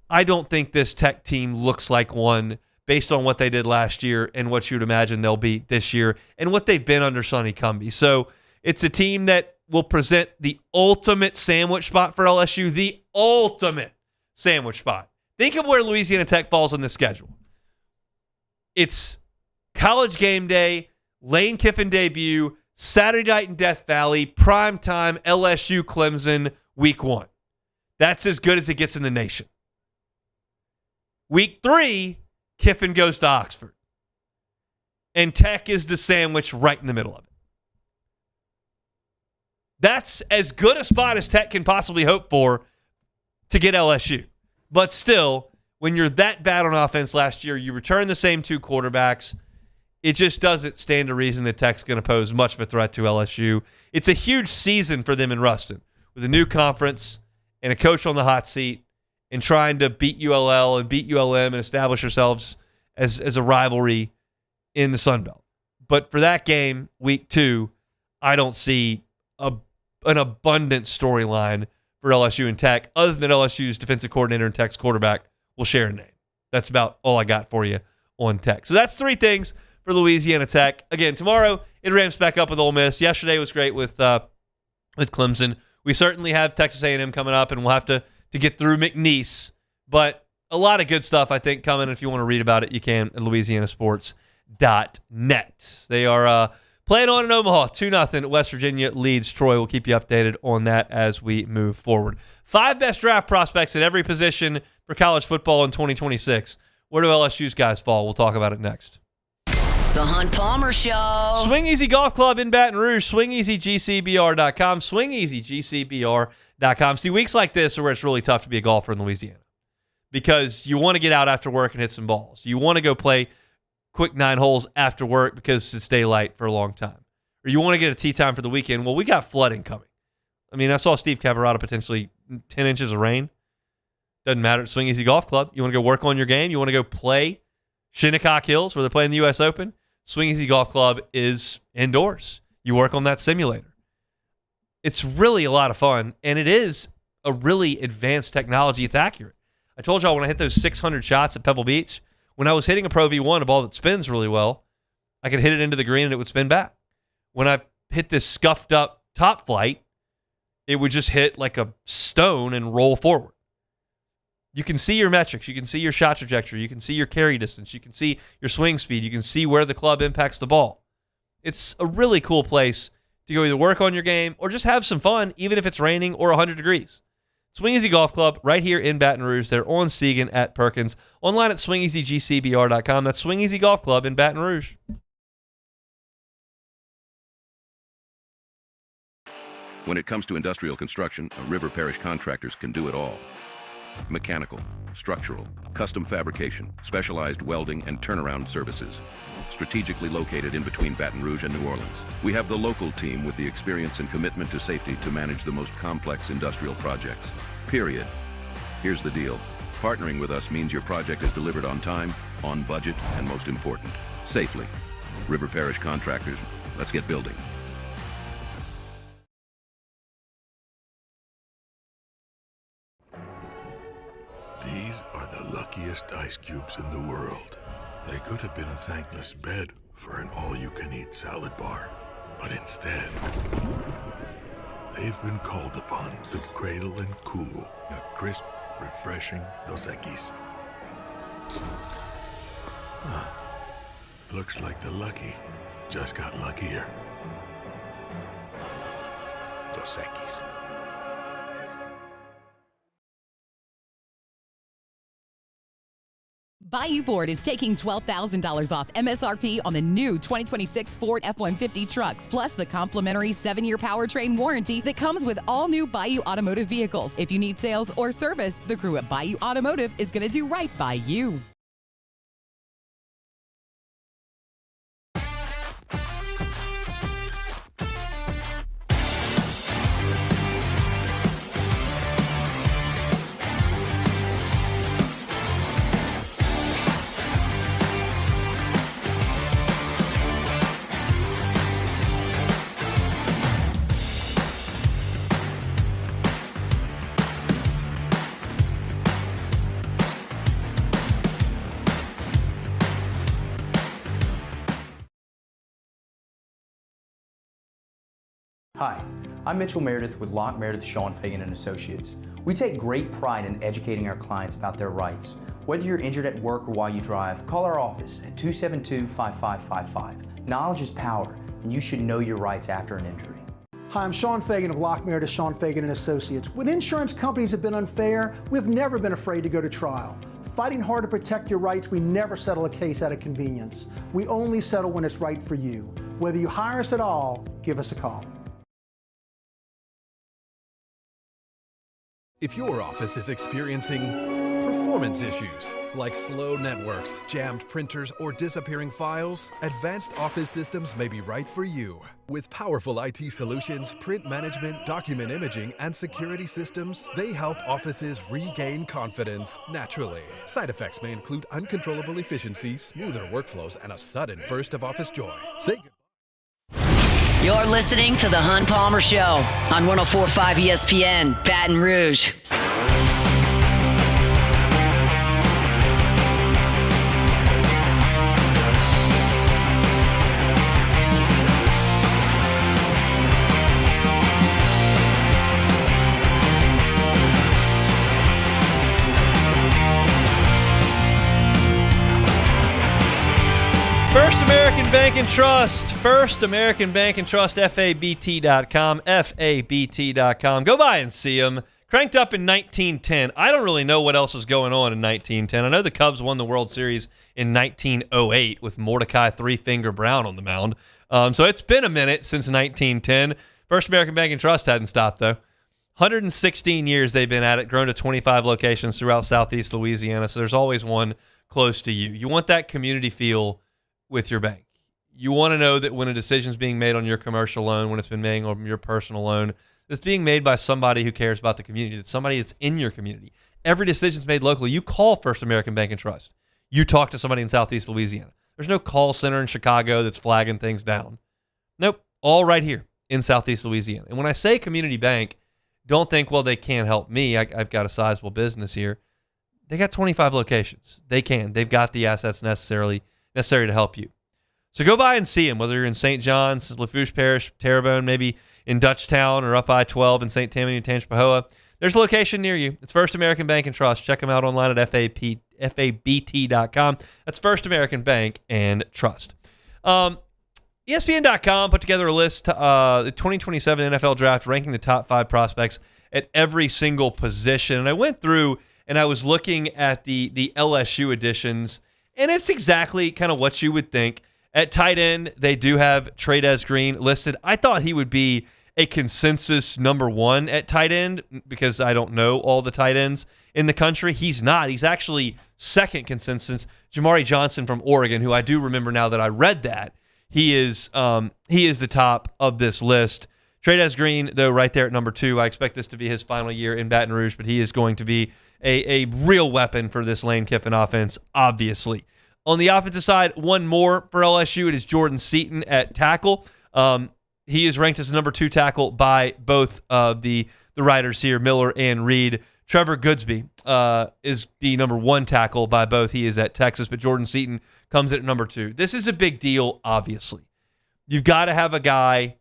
I don't think this Tech team looks like one based on what they did last year and what you'd imagine they'll be this year and what they've been under Sonny Cumbie. So it's a team that will present the ultimate sandwich spot for LSU, the ultimate sandwich spot. Think of where Louisiana Tech falls on the schedule. It's College game day, Lane Kiffin debut, Saturday night in Death Valley, primetime LSU Clemson, week 1. That's as good as it gets in the nation. Week 3, Kiffin goes to Oxford. And Tech is the sandwich right in the middle of it. That's as good a spot as Tech can possibly hope for to get LSU. But still, when you're that bad on offense last year, you return the same 2 quarterbacks. It just doesn't stand to reason that Tech's going to pose much of a threat to LSU. It's a huge season for them in Ruston with a new conference and a coach on the hot seat and trying to beat ULL and beat ULM and establish ourselves as a rivalry in the Sun Belt. But for that game, week 2, I don't see an abundant storyline for LSU and Tech, other than LSU's defensive coordinator and Tech's quarterback will share a name. That's about all I got for you on Tech. So that's 3 things for Louisiana Tech. Again, tomorrow it ramps back up with Ole Miss. Yesterday was great with Clemson. We certainly have Texas A&M coming up, and we'll have to get through McNeese. But a lot of good stuff, I think, coming. If you want to read about it, you can at louisianasports.net. They are playing on in Omaha, 2-0. West Virginia leads Troy. We'll keep you updated on that as we move forward. 5 best draft prospects at every position for college football in 2026. Where do LSU's guys fall? We'll talk about it next. The Hunt Palmer Show. Swing Easy Golf Club in Baton Rouge. SwingEasyGCBR.com. SwingEasyGCBR.com. See, weeks like this are where it's really tough to be a golfer in Louisiana because you want to get out after work and hit some balls. You want to go play quick 9 holes after work because it's daylight for a long time. Or you want to get a tee time for the weekend. Well, we got flooding coming. I mean, I saw Steve Cavarado potentially 10 inches of rain. Doesn't matter at Swing Easy Golf Club. You want to go work on your game? You want to go play Shinnecock Hills where they're playing the U.S. Open? Swing Easy Golf Club is indoors. You work on that simulator. It's really a lot of fun, and it is a really advanced technology. It's accurate. I told y'all when I hit those 600 shots at Pebble Beach, when I was hitting a Pro V1, a ball that spins really well, I could hit it into the green and it would spin back. When I hit this scuffed up top flight, it would just hit like a stone and roll forward. You can see your metrics. You can see your shot trajectory. You can see your carry distance. You can see your swing speed. You can see where the club impacts the ball. It's a really cool place to go either work on your game or just have some fun, even if it's raining or 100 degrees. Swing Easy Golf Club right here in Baton Rouge. They're on Segan at Perkins. Online at SwingEasyGCBR.com. That's Swing Easy Golf Club in Baton Rouge. When it comes to industrial construction, River Parish Contractors can do it all. Mechanical, structural, custom fabrication, specialized welding, and turnaround services. Strategically located in between Baton Rouge and New Orleans, we have the local team with the experience and commitment to safety to manage the most complex industrial projects. Period. Here's the deal. Partnering with us means your project is delivered on time, on budget, and most important, safely. River Parish Contractors, let's get building. These are the luckiest ice cubes in the world. They could have been a thankless bed for an all-you-can-eat salad bar. But instead, they've been called upon to cradle and cool a crisp, refreshing Dos Equis. Looks like the lucky just got luckier. Dos Equis. Bayou Ford is taking $12,000 off MSRP on the new 2026 Ford F-150 trucks, plus the complimentary 7-year powertrain warranty that comes with all new Bayou Automotive vehicles. If you need sales or service, the crew at Bayou Automotive is going to do right by you. Hi, I'm Mitchell Meredith with Locke Meredith Sean Fagan & Associates. We take great pride in educating our clients about their rights. Whether you're injured at work or while you drive, call our office at 272-5555. Knowledge is power, and you should know your rights after an injury. Hi, I'm Sean Fagan of Locke Meredith Sean Fagan & Associates. When insurance companies have been unfair, we've never been afraid to go to trial. Fighting hard to protect your rights, we never settle a case out of convenience. We only settle when it's right for you. Whether you hire us at all, give us a call. If your office is experiencing performance performance issues like slow networks, jammed printers, or disappearing files, Advanced Office Systems may be right for you. With powerful IT solutions, print management, document imaging, and security systems, they help offices regain confidence naturally. Side effects may include uncontrollable efficiency, smoother workflows, and a sudden burst of office joy. Say goodbye. You're listening to The Hunt Palmer Show on 104.5 ESPN, Baton Rouge. First American Bank and Trust. First American Bank and Trust, FABT.com, FABT.com. Go by and see them. Cranked up in 1910. I don't really know what else was going on in 1910. I know the Cubs won the World Series in 1908 with Mordecai Three-Finger Brown on the mound. So it's been a minute since 1910. First American Bank and Trust hadn't stopped, though. 116 years they've been at it, grown to 25 locations throughout southeast Louisiana, so there's always one close to you. You want that community feel with your bank. You want to know that when a decision is being made on your commercial loan, when it's been made on your personal loan, it's being made by somebody who cares about the community. That's somebody that's in your community. Every decision is made locally. You call First American Bank and Trust. You talk to somebody in southeast Louisiana. There's no call center in Chicago that's flagging things down. Nope. All right here in southeast Louisiana. And when I say community bank, don't think, well, they can't help me. I've got a sizable business here. They got 25 locations. They can. They've got the assets necessary to help you. So go by and see them, whether you're in St. John's, Lafourche Parish, Terrebonne, maybe in Dutchtown or up I-12 in St. Tammany and Tangipahoa. There's a location near you. It's First American Bank and Trust. Check them out online at FABT.com. That's First American Bank and Trust. ESPN.com put together a list, the 2027 NFL Draft, ranking the top 5 prospects at every single position. And I went through and I was looking at the LSU additions, and it's exactly kind of what you would think. At tight end, they do have Trey'Dez Green listed. I thought he would be a consensus number 1 at tight end because I don't know all the tight ends in the country. He's not. He's actually second consensus. Jamari Johnson from Oregon, who I do remember now that I read that, he is the top of this list. Trey'Dez Green, though, right there at number 2. I expect this to be his final year in Baton Rouge, but he is going to be a real weapon for this Lane Kiffin offense, obviously. On the offensive side, one more for LSU. It is Jordan Seaton at tackle. He is ranked as the number 2 tackle by both the writers here, Miller and Reed. Trevor Goodsby is the number 1 tackle by both. He is at Texas, but Jordan Seaton comes in at number 2. This is a big deal, obviously. You've got to have a guy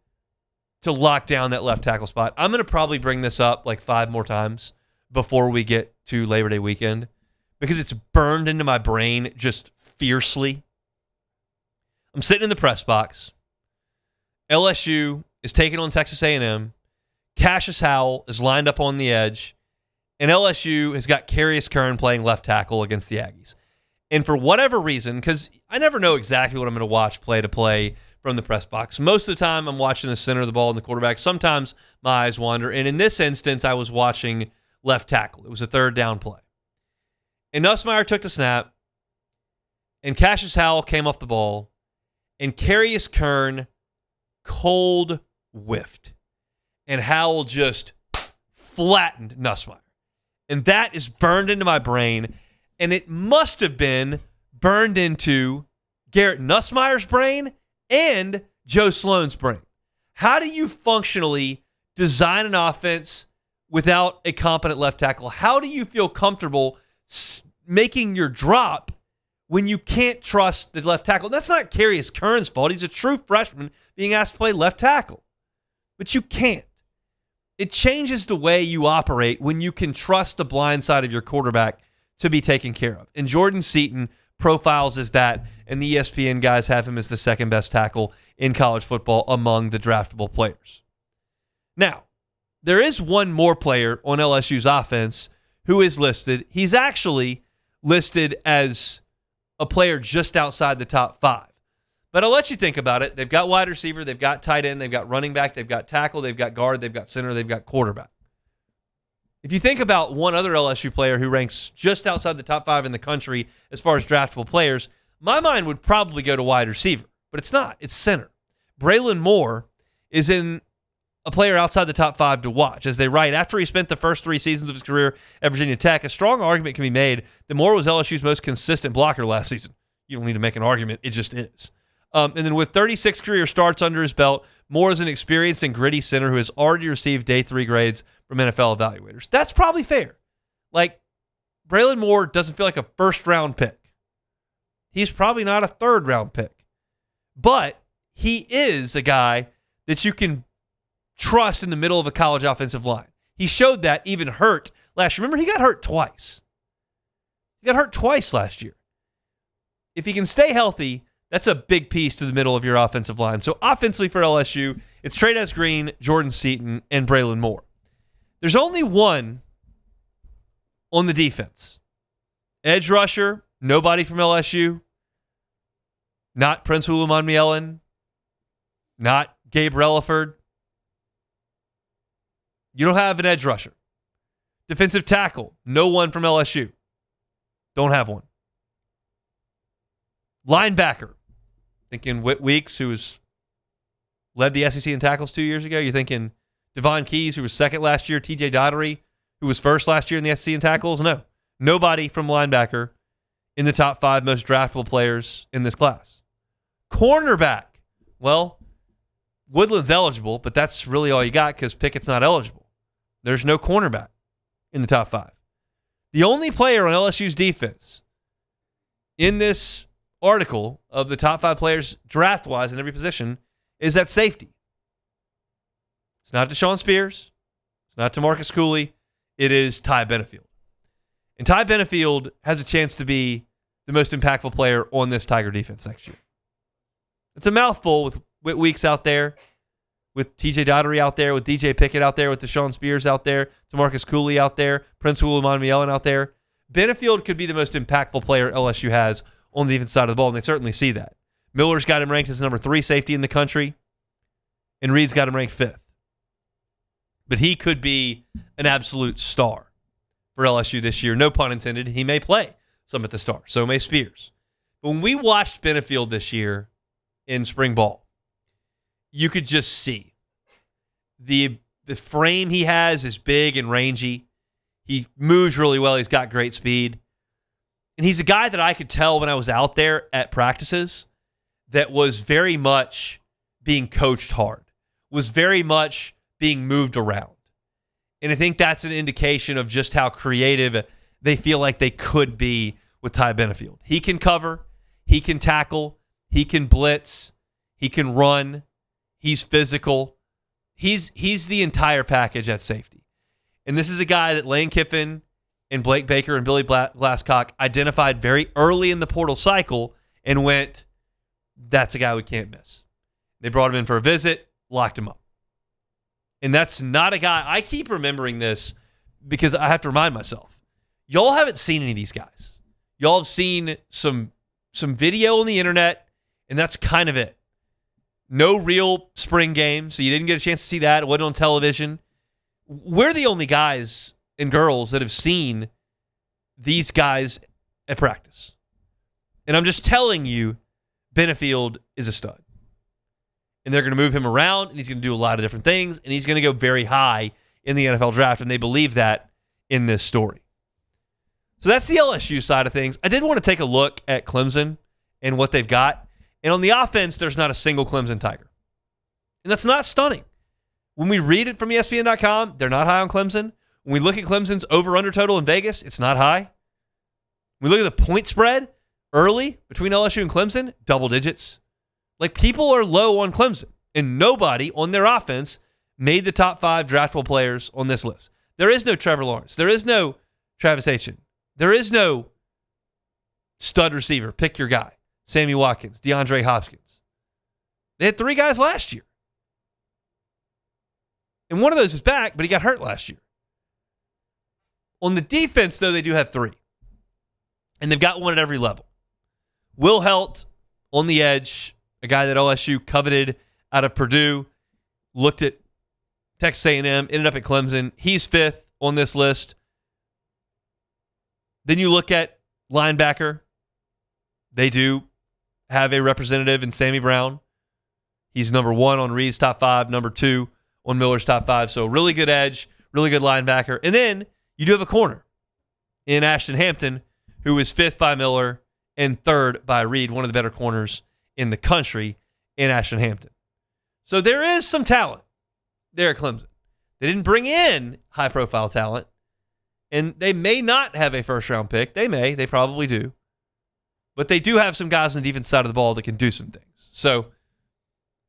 to lock down that left tackle spot. I'm going to probably bring this up like 5 more times before we get to Labor Day weekend because it's burned into my brain just fiercely. I'm sitting in the press box. LSU is taking on Texas A&M. Cassius Howell is lined up on the edge. And LSU has got Carius Kern playing left tackle against the Aggies. And for whatever reason, because I never know exactly what I'm going to watch play to play from the press box. Most of the time, I'm watching the center of the ball and the quarterback. Sometimes my eyes wander. And in this instance, I was watching left tackle. It was a 3rd down play. And Nussmeier took the snap. And Cassius Howell came off the ball. And Carius Kern cold whiffed. And Howell just flattened Nussmeier. And that is burned into my brain. And it must have been burned into Garrett Nussmeier's brain and Joe Sloan's brain. How do you functionally design an offense without a competent left tackle? How do you feel comfortable making your drop when you can't trust the left tackle? That's not Carius Kern's fault. He's a true freshman being asked to play left tackle. But you can't. It changes the way you operate when you can trust the blind side of your quarterback to be taken care of. And Jordan Seaton profiles as that, and the ESPN guys have him as the 2nd best tackle in college football among the draftable players. Now, there is one more player on LSU's offense who is listed. He's actually listed as a player just outside the top 5. But I'll let you think about it. They've got wide receiver, they've got tight end, they've got running back, they've got tackle, they've got guard, they've got center, they've got quarterback. If you think about one other LSU player who ranks just outside the top 5 in the country as far as draftable players, my mind would probably go to wide receiver, but it's not. It's center. Braylon Moore is in a player outside the top 5 to watch. As they write, after he spent the first 3 seasons of his career at Virginia Tech, a strong argument can be made that Moore was LSU's most consistent blocker last season. You don't need to make an argument. It just is. And then with 36 career starts under his belt, Moore is an experienced and gritty center who has already received day 3 grades from NFL evaluators. That's probably fair. Like, Braylon Moore doesn't feel like a first-round pick. He's probably not a third-round pick. But he is a guy that you can trust in the middle of a college offensive line. He showed that even hurt last year. Remember, he got hurt twice. He got hurt twice last year. If he can stay healthy, that's a big piece to the middle of your offensive line. So offensively for LSU, it's Trey'Dez Green, Jordan Seaton, and Braylon Moore. There's only one on the defense. Edge rusher, nobody from LSU. Not Prince Huluman-Mielen. Not Gabe Relaford. You don't have an edge rusher. Defensive tackle, no one from LSU. Don't have one. Linebacker, thinking Whit Weeks, who led the SEC in tackles 2 years ago. You're thinking Devon Keys, who was second last year. TJ Daugherty, who was first last year in the SEC in tackles. No. Nobody from linebacker in the top 5 most draftable players in this class. Cornerback. Well, Woodland's eligible, but that's really all you got because Pickett's not eligible. There's no cornerback in the top 5. The only player on LSU's defense in this article of the top 5 players draft-wise in every position is at safety. It's not Deshaun Spears. It's not DeMarcus Cooley. It is Ty Benefield. And Ty Benefield has a chance to be the most impactful player on this Tiger defense next year. It's a mouthful with Whit Weeks out there, with TJ Daugherty out there, with DJ Pickett out there, with Deshaun Spears out there, DeMarcus Cooley out there, Prince Huluman-Mielen out there. Benefield could be the most impactful player LSU has on the defensive side of the ball, and they certainly see that. Miller's got him ranked as number 3 safety in the country, and Reed's got him ranked 5th. But he could be an absolute star for LSU this year. No pun intended. He may play some at the start. So may Spears. But when we watched Benefield this year in spring ball, you could just see the frame he has is big and rangy. He moves really well. He's got great speed. And he's a guy that I could tell when I was out there at practices that was very much being coached hard, was very much being moved around. And I think that's an indication of just how creative they feel like they could be with Ty Benefield. He can cover, he can tackle, he can blitz, he can run, he's physical. He's the entire package at safety. And this is a guy that Lane Kiffin and Blake Baker and Billy Glasscock identified very early in the portal cycle and went, that's a guy we can't miss. They brought him in for a visit, locked him up. And that's not a guy, I keep remembering this because I have to remind myself. Y'all haven't seen any of these guys. Y'all have seen some video on the internet, and that's kind of it. No real spring game, so you didn't get a chance to see that. It wasn't on television. We're the only guys and girls that have seen these guys at practice. And I'm just telling you, Benefield is a stud. And they're going to move him around, and he's going to do a lot of different things, and he's going to go very high in the NFL draft, and they believe that in this story. So that's the LSU side of things. I did want to take a look at Clemson and what they've got. And on the offense, there's not a single Clemson Tiger. And that's not stunning. When we read it from ESPN.com, they're not high on Clemson. When we look at Clemson's over-under total in Vegas, it's not high. When we look at the point spread early between LSU and Clemson, double digits. Like, people are low on Clemson, and nobody on their offense made the top 5 draftable players on this list. There is no Trevor Lawrence. There is no Travis Etienne. There is no stud receiver. Pick your guy. Sammy Watkins, DeAndre Hopkins. They had 3 guys last year. And one of those is back, but he got hurt last year. On the defense, though, they do have 3. And they've got one at every level. Will Helt on the edge, a guy that LSU coveted out of Purdue, looked at Texas A&M, ended up at Clemson. He's 5th. on this list. Then you look at linebacker. They do have a representative in Sammy Brown. He's number 1 on Reed's top 5, number 2 on Miller's top 5. So really good edge, really good linebacker. And then you do have a corner in Ashton Hampton, who is 5th by Miller and 3rd by Reed, one of the better corners in the country in Ashton Hampton. So there is some talent there at Clemson. They didn't bring in high-profile talent, and they may not have a first-round pick. They may. They probably do. But they do have some guys on the defense side of the ball that can do some things. So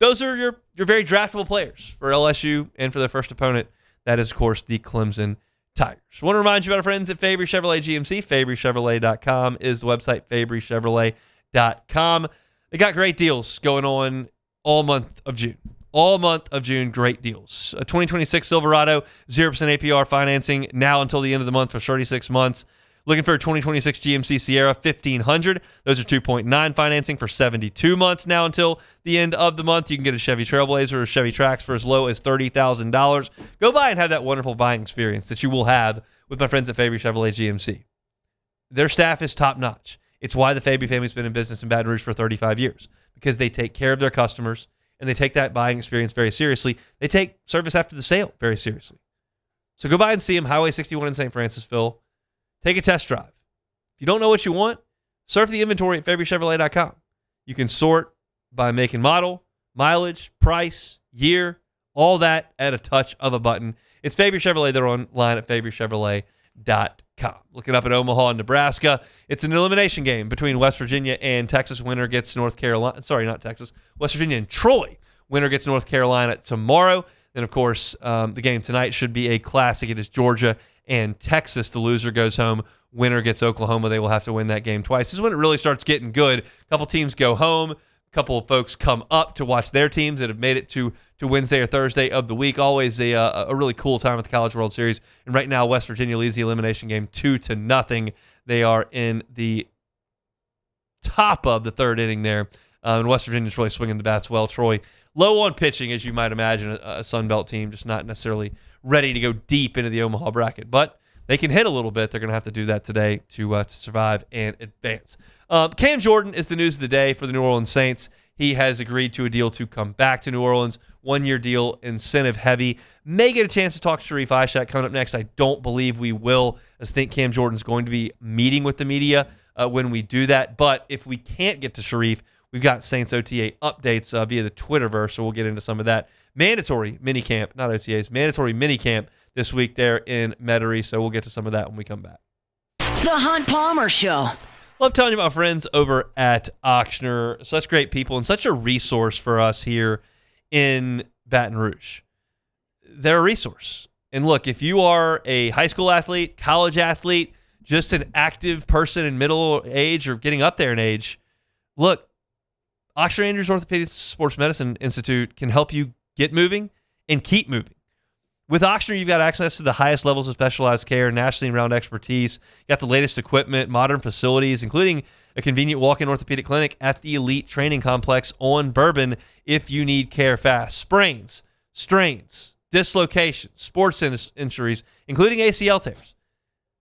those are your very draftable players for LSU and for their first opponent. That is, of course, the Clemson Tigers. I want to remind you about our friends at Fabry Chevrolet GMC. FabryChevrolet.com is the website, FabryChevrolet.com. They got great deals going on all month of June. All month of June, great deals. A 2026 Silverado, 0% APR financing now until the end of the month for 36 months. Looking for a 2026 GMC Sierra, $1,500. Those are 2.9 financing for 72 months now until the end of the month. You can get a Chevy Trailblazer or a Chevy Trax for as low as $30,000. Go by and have that wonderful buying experience that you will have with my friends at Fabry Chevrolet GMC. Their staff is top-notch. It's why the Fabry family's been in business in Baton Rouge for 35 years, because they take care of their customers and they take that buying experience very seriously. They take service after the sale very seriously. So go by and see them, Highway 61 in St. Francisville. Take a test drive. If you don't know what you want, surf the inventory at FabryChevrolet.com. You can sort by make and model, mileage, price, year, all that at a touch of a button. It's Fabry Chevrolet. They're online at FabryChevrolet.com. Looking up at Omaha, Nebraska. It's an elimination game between West Virginia and Texas. Winner gets North Carolina. Sorry, not Texas. West Virginia and Troy. Winner gets North Carolina tomorrow. Then, of course, the game tonight should be a classic. It is Georgia and Texas. The loser goes home. Winner gets Oklahoma. They will have to win that game twice. This is when it really starts getting good. A couple teams go home. A couple of folks come up to watch their teams that have made it to Wednesday or Thursday of the week. Always a really cool time at the College World Series. And right now, West Virginia leads the elimination game 2-0. They are in the top of the third inning there. And West Virginia's really swinging the bats well. Troy, low on pitching, as you might imagine, a Sun Belt team, just not necessarily ready to go deep into the Omaha bracket. But they can hit a little bit. They're going to have to do that today to survive and advance. Cam Jordan is the news of the day for the New Orleans Saints. He has agreed to a deal to come back to New Orleans. 1-year deal, incentive heavy. May get a chance to talk to Sharif Ishak coming up next. I don't believe we will, as I think Cam Jordan's going to be meeting with the media when we do that. But if we can't get to Sharif, we've got Saints OTA updates via the Twitterverse, so we'll get into some of that. Mandatory minicamp, not OTAs, mandatory minicamp this week there in Metairie, so we'll get to some of that when we come back. The Hunt Palmer Show. Love telling you about friends over at Auctioner. Such great people and such a resource for us here in Baton Rouge. They're a resource. And look, if you are a high school athlete, college athlete, just an active person in middle age or getting up there in age, look, Auctioner Andrews Orthopedic Sports Medicine Institute can help you get moving and keep moving. With Auctioner, you've got access to the highest levels of specialized care, nationally renowned expertise. You got the latest equipment, modern facilities, including a convenient walk-in orthopedic clinic at the Elite Training Complex on Bourbon if you need care fast. Sprains, strains, dislocations, sports injuries, including ACL tears.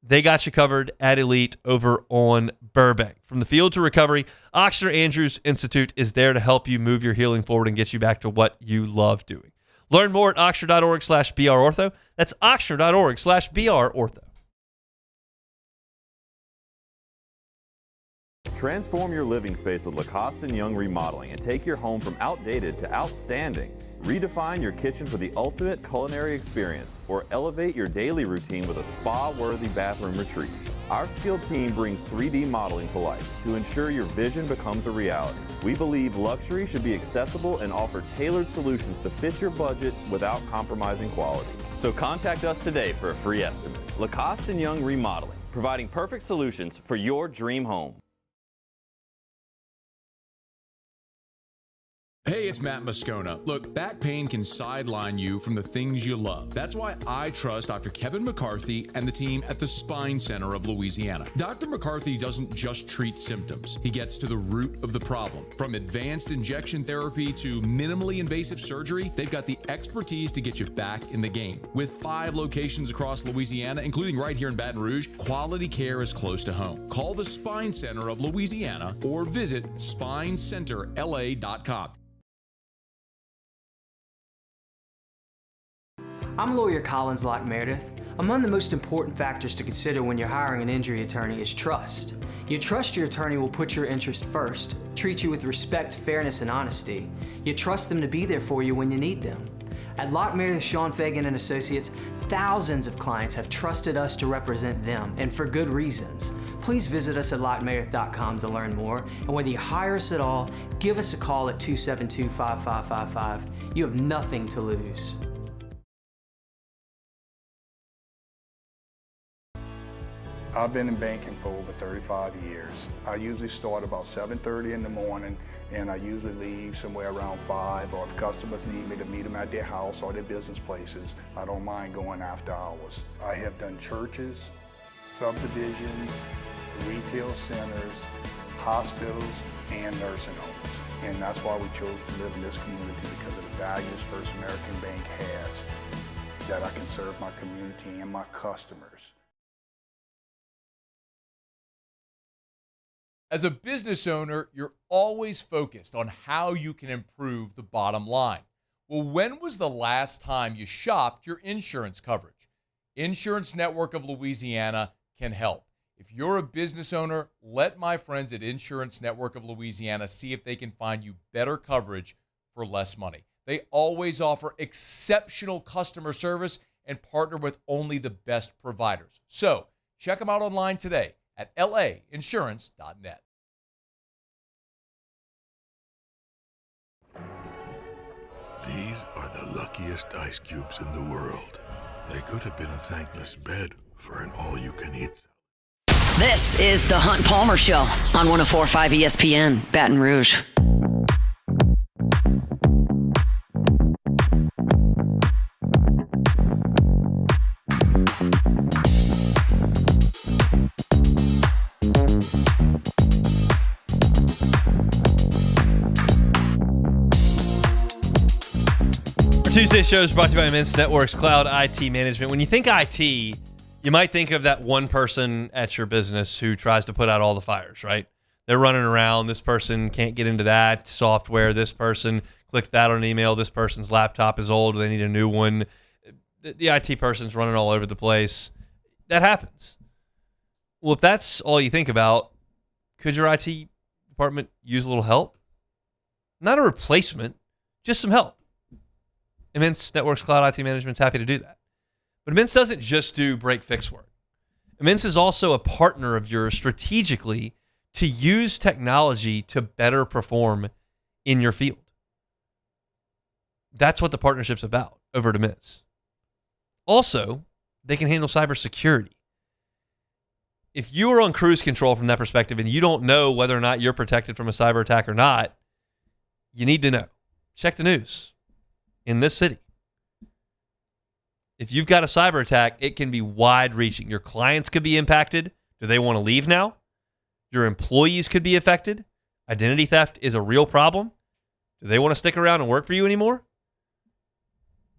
They got you covered at Elite over on Burbank. From the field to recovery, Auctioner Andrews Institute is there to help you move your healing forward and get you back to what you love doing. Learn more at auctioner.org/BRortho. That's auctioner.org/BRortho. Transform your living space with Lacoste & Young Remodeling and take your home from outdated to outstanding. Redefine your kitchen for the ultimate culinary experience or elevate your daily routine with a spa-worthy bathroom retreat. Our skilled team brings 3D modeling to life to ensure your vision becomes a reality. We believe luxury should be accessible and offer tailored solutions to fit your budget without compromising quality. So contact us today for a free estimate. Lacoste & Young Remodeling, providing perfect solutions for your dream home. Hey, it's Matt Moscona. Look, back pain can sideline you from the things you love. That's why I trust Dr. Kevin McCarthy and the team at the Spine Center of Louisiana. Dr. McCarthy doesn't just treat symptoms. He gets to the root of the problem. From advanced injection therapy to minimally invasive surgery, they've got the expertise to get you back in the game. With 5 locations across Louisiana, including right here in Baton Rouge, quality care is close to home. Call the Spine Center of Louisiana or visit spinecenterla.com. I'm lawyer Collins Locke Meredith. Among the most important factors to consider when you're hiring an injury attorney is trust. You trust your attorney will put your interest first, treat you with respect, fairness, and honesty. You trust them to be there for you when you need them. At Locke Meredith, Sean Fagan and Associates, thousands of clients have trusted us to represent them, and for good reasons. Please visit us at LockeMeredith.com to learn more, and whether you hire us at all, give us a call at 272-5555. You have nothing to lose. I've been in banking for over 35 years. I usually start about 7:30 in the morning, and I usually leave somewhere around 5, or if customers need me to meet them at their house or their business places, I don't mind going after hours. I have done churches, subdivisions, retail centers, hospitals, and nursing homes. And that's why we chose to live in this community, because of the values First American Bank has, that I can serve my community and my customers. As a business owner, you're always focused on how you can improve the bottom line. Well, when was the last time you shopped your insurance coverage? Insurance Network of Louisiana can help. If you're a business owner, let my friends at Insurance Network of Louisiana see if they can find you better coverage for less money. They always offer exceptional customer service and partner with only the best providers. So check them out online today at lainsurance.net. These are the luckiest ice cubes in the world. They could have been a thankless bed for an all-you-can-eat. This is the Hunt Palmer Show on 104.5 ESPN, Baton Rouge. Tuesday show is brought to you by Immense Networks Cloud IT Management. When you think IT, you might think of that one person at your business who tries to put out all the fires, right? They're running around. This person can't get into that software. This person clicked that on an email. This person's laptop is old. They need a new one. The IT person's running all over the place. That happens. Well, if that's all you think about, could your IT department use a little help? Not a replacement, just some help. Immense Networks Cloud IT Management is happy to do that. But Immense doesn't just do break-fix work. Immense is also a partner of yours strategically to use technology to better perform in your field. That's what the partnership's about over at Immense. Also, they can handle cybersecurity. If you are on cruise control from that perspective and you don't know whether or not you're protected from a cyber attack or not, you need to know. Check the news. In this city, if you've got a cyber attack, it can be wide-reaching. Your clients could be impacted. Do they want to leave now? Your employees could be affected. Identity theft is a real problem. Do they want to stick around and work for you anymore?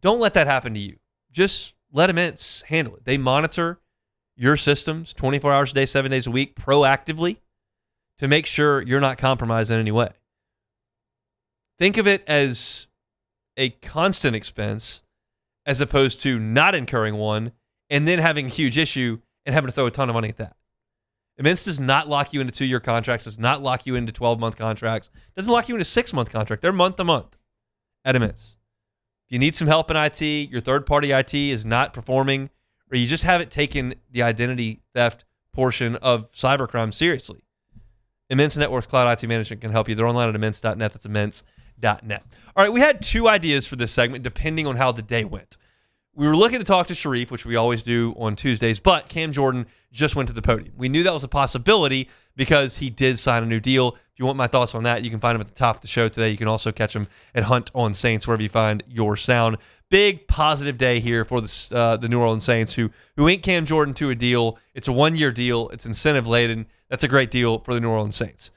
Don't let that happen to you. Just let Immense handle it. They monitor your systems 24 hours a day, 7 days a week, proactively to make sure you're not compromised in any way. Think of it as a constant expense as opposed to not incurring one and then having a huge issue and having to throw a ton of money at that. Immense does not lock you into 2-year contracts, does not lock you into 12-month contracts, doesn't lock you into 6-month contract. They're month to month at Immense. If you need some help in IT, your third-party IT is not performing, or you just haven't taken the identity theft portion of cybercrime seriously, Immense Networks Cloud IT Management can help you. They're online at immense.net. That's immense.net. All right, we had 2 ideas for this segment depending on how the day went. We were looking to talk to Sharif, which we always do on Tuesdays, but Cam Jordan just went to the podium. We knew that was a possibility because he did sign a new deal. If If you want my thoughts on that, you can find them at the top of the show today. You can also catch them at Hunt on Saints, wherever you find your sound. Big positive day here for the New Orleans Saints, who inked Cam Jordan to a deal. It's a 1-year deal. It's incentive-laden. That's a great deal for the New Orleans Saints.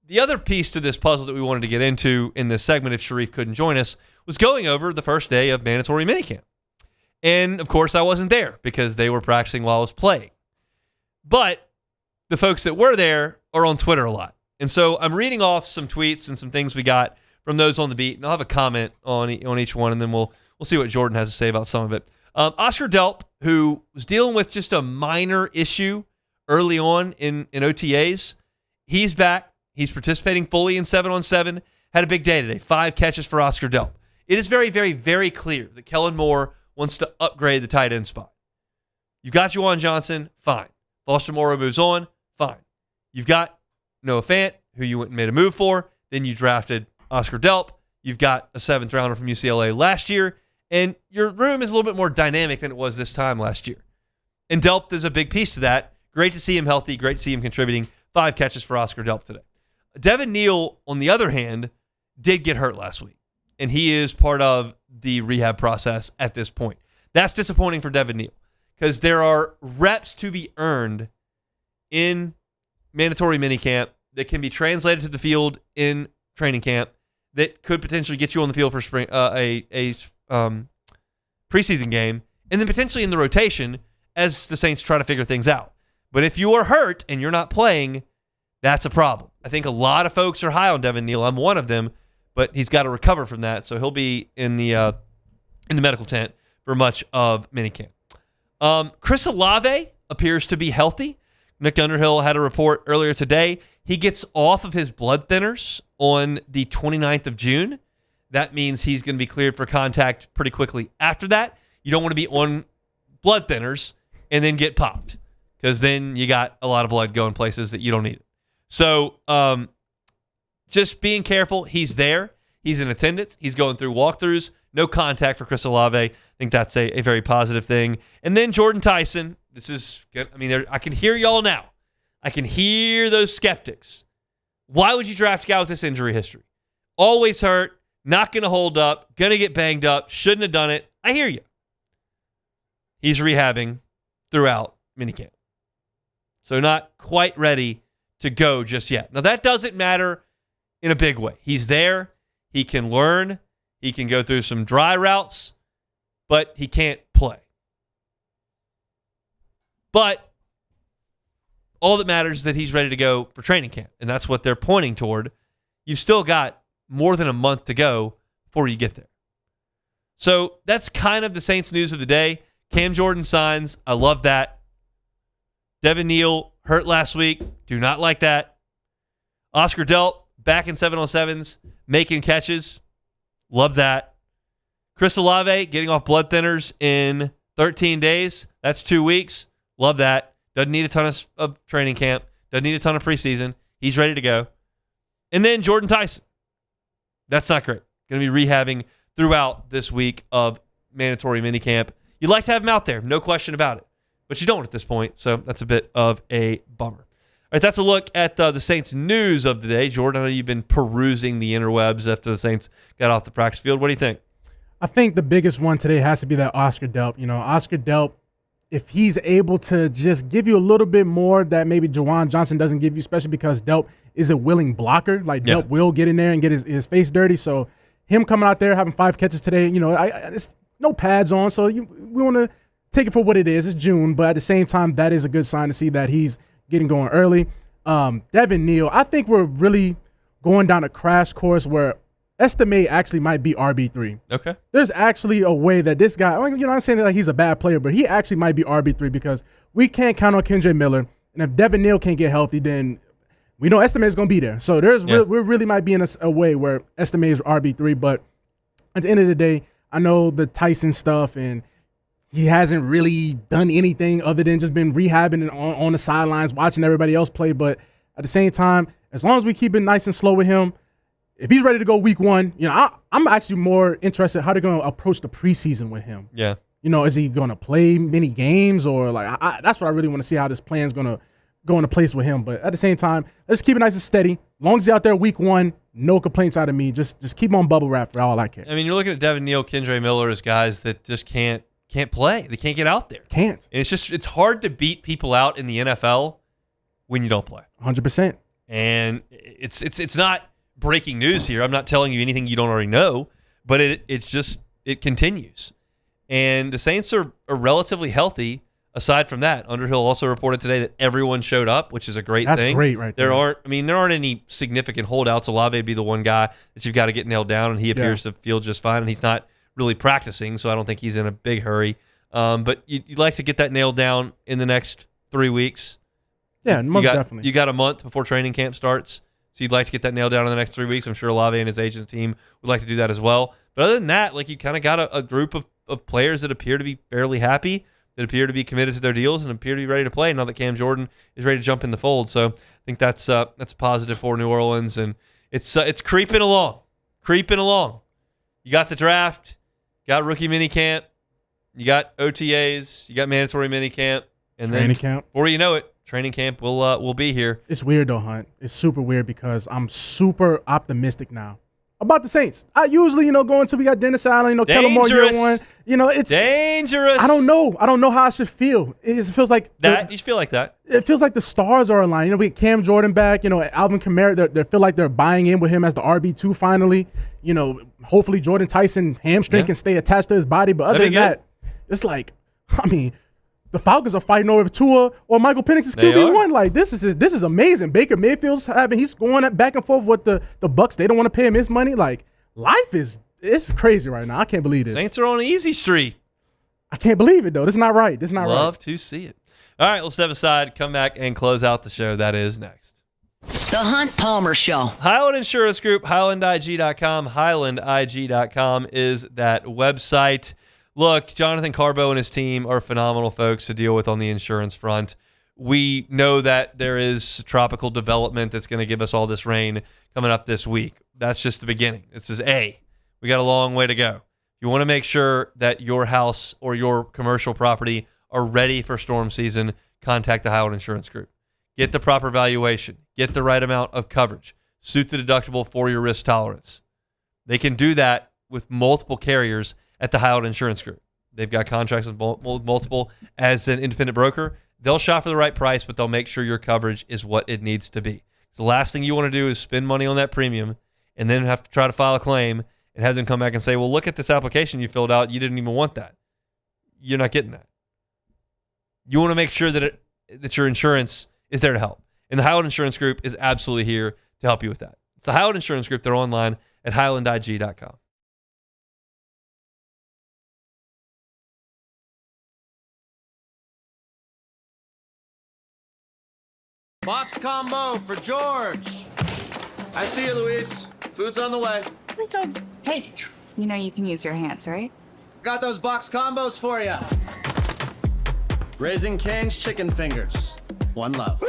The other piece to this puzzle that we wanted to get into in this segment, if Sharif couldn't join us, was going over the first day of mandatory minicamp. And, of course, I wasn't there because they were practicing while I was playing. But the folks that were there are on Twitter a lot. And so I'm reading off some tweets and some things we got from those on the beat, and I'll have a comment on each one, and then we'll see what Jordan has to say about some of it. Oscar Delp, who was dealing with just a minor issue early on in OTAs, he's back. He's participating fully in 7-on-7. Had a big day today. 5 catches for Oscar Delp. It is very, very, very clear that Kellen Moore wants to upgrade the tight end spot. You've got Juwan Johnson, fine. Foster Moreau moves on, fine. You've got Noah Fant, who you went and made a move for. Then you drafted Oscar Delp. You've got a 7th rounder from UCLA last year. And your room is a little bit more dynamic than it was this time last year. And Delp is a big piece to that. Great to see him healthy. Great to see him contributing. 5 catches for Oscar Delp today. Devin Neal, on the other hand, did get hurt last week. And he is part of the rehab process at this point. That's disappointing for Devin Neal because there are reps to be earned in mandatory minicamp that can be translated to the field in training camp that could potentially get you on the field for spring a preseason game, and then potentially in the rotation as the Saints try to figure things out. But if you are hurt and you're not playing, that's a problem. I think a lot of folks are high on Devin Neal. I'm one of them, but he's got to recover from that, so he'll be in the medical tent for much of minicamp. Chris Olave appears to be healthy. Nick Underhill had a report earlier today. He gets off of his blood thinners on the 29th of June. That means he's going to be cleared for contact pretty quickly after that. You don't want to be on blood thinners and then get popped because then you got a lot of blood going places that you don't need it. So just being careful. He's there. He's in attendance. He's going through walkthroughs. No contact for Chris Olave. I think that's a very positive thing. And then Jordan Tyson. This is good. I mean, I can hear y'all now. I can hear those skeptics. Why would you draft a guy with this injury history? Always hurt, not going to hold up, going to get banged up, shouldn't have done it. I hear you. He's rehabbing throughout minicamp. So not quite ready to go just yet. Now, that doesn't matter in a big way. He's there. He can learn. He can go through some dry routes, but he can't play. But all that matters is that he's ready to go for training camp, and that's what they're pointing toward. You've still got more than a month to go before you get there. So that's kind of the Saints news of the day. Cam Jordan signs. I love that. Devin Neal hurt last week. Do not like that. Oscar Delp back in 7-on-7s, making catches. Love that. Chris Olave getting off blood thinners in 13 days. That's 2 weeks. Love that. Doesn't need a ton of training camp. Doesn't need a ton of preseason. He's ready to go. And then Jordan Tyson. That's not great. Going to be rehabbing throughout this week of mandatory minicamp. You'd like to have him out there, no question about it. But you don't at this point, so that's a bit of a bummer. All right, that's a look at the Saints news of the day. Jordan, I know you've been perusing the interwebs after the Saints got off the practice field. What do you think? I think the biggest one today has to be that Oscar Delp. You know, Oscar Delp, if he's able to just give you a little bit more that maybe Juwan Johnson doesn't give you, especially because Delp is a willing blocker. Like, Delp will get in there and get his face dirty. So him coming out there, having 5 catches today, you know, it's no pads on. So we want to take it for what it is. It's June. But at the same time, that is a good sign to see that he's getting going early. Devin Neal, I think we're really going down a crash course where Estimate actually might be RB3. Okay. There's actually a way that this guy, you know, I'm saying that he's a bad player, but he actually might be RB3 because we can't count on Kendre Miller. And if Devin Neal can't get healthy, then we know Estimate is going to be there. So we really might be in a way where Estimate is RB3. But at the end of the day, I know the Tyson stuff, and he hasn't really done anything other than just been rehabbing on the sidelines, watching everybody else play. But at the same time, as long as we keep it nice and slow with him, if he's ready to go week 1, you know, I'm actually more interested how they're going to approach the preseason with him. Yeah. You know, is he going to play many games or that's what I really want to see how this plan's going to go into place with him. But at the same time, let's keep it nice and steady. long as he's out there week 1, no complaints out of me. Just keep on bubble wrap for all I care. I mean, you're looking at Devin Neal, Kendre Miller as guys that just can't play. They can't get out there. Can't. And it's hard to beat people out in the NFL when you don't play. 100%. And it's not breaking news here. I'm not telling you anything you don't already know, but it continues. And the Saints are relatively healthy. Aside from that, Underhill also reported today that everyone showed up, which is a great thing. That's great right there. There aren't any significant holdouts. Olave would be the one guy that you've got to get nailed down, and he appears to feel just fine, and he's not really practicing, so I don't think he's in a big hurry. But you'd like to get that nailed down in the next 3 weeks. Yeah, most definitely. You got a month before training camp starts, so you'd like to get that nailed down in the next 3 weeks. I'm sure Olave and his agent team would like to do that as well. But other than that, you kind of got a group of players that appear to be fairly happy, that appear to be committed to their deals, and appear to be ready to play now that Cam Jordan is ready to jump in the fold. So I think that's positive for New Orleans, and it's creeping along. You got the draft, got rookie minicamp, you got OTAs, you got mandatory minicamp, and training camp. Before you know it, training camp will be here. It's weird though, Hunt. It's super weird because I'm super optimistic now about the Saints. I usually, go until we got Dennis Allen, Kellen Moore year 1. It's dangerous. I don't know how I should feel. It feels like that. You should feel like that. It feels like the stars are aligned. We get Cam Jordan back. Alvin Kamara. They feel like they're buying in with him as the RB2 finally. Hopefully Jordan Tyson hamstring can stay attached to his body. But other than that, it's the Falcons are fighting over Tua or Michael Penix's QB1. This is amazing. Baker Mayfield's he's going back and forth with the Bucs. They don't want to pay him his money. Life it's crazy right now. I can't believe this. Saints are on an easy street. I can't believe it though. This is not right. Love to see it. All right, we'll step aside, come back, and close out the show. That is next. The Hunt Palmer Show. Highland Insurance Group, HighlandIG.com. HighlandIG.com is that website. Look, Jonathan Carbo and his team are phenomenal folks to deal with on the insurance front. We know that there is tropical development that's going to give us all this rain coming up this week. That's just the beginning. This is we got a long way to go. You want to make sure that your house or your commercial property are ready for storm season, contact the Highland Insurance Group. Get the proper valuation. Get the right amount of coverage. Suit the deductible for your risk tolerance. They can do that with multiple carriers at the Highland Insurance Group. They've got contracts with multiple as an independent broker. They'll shop for the right price, but they'll make sure your coverage is what it needs to be. The last thing you want to do is spend money on that premium and then have to try to file a claim and have them come back and say, well, look at this application you filled out. You didn't even want that. You're not getting that. You want to make sure that your insurance is there to help. And the Highland Insurance Group is absolutely here to help you with that. It's the Highland Insurance Group. They're online at HighlandIG.com. Box combo for George. I see you, Luis. Food's on the way. Please don't. Hey, you know you can use your hands, right? Got those box combos for you. Raising Cane's chicken fingers. One love.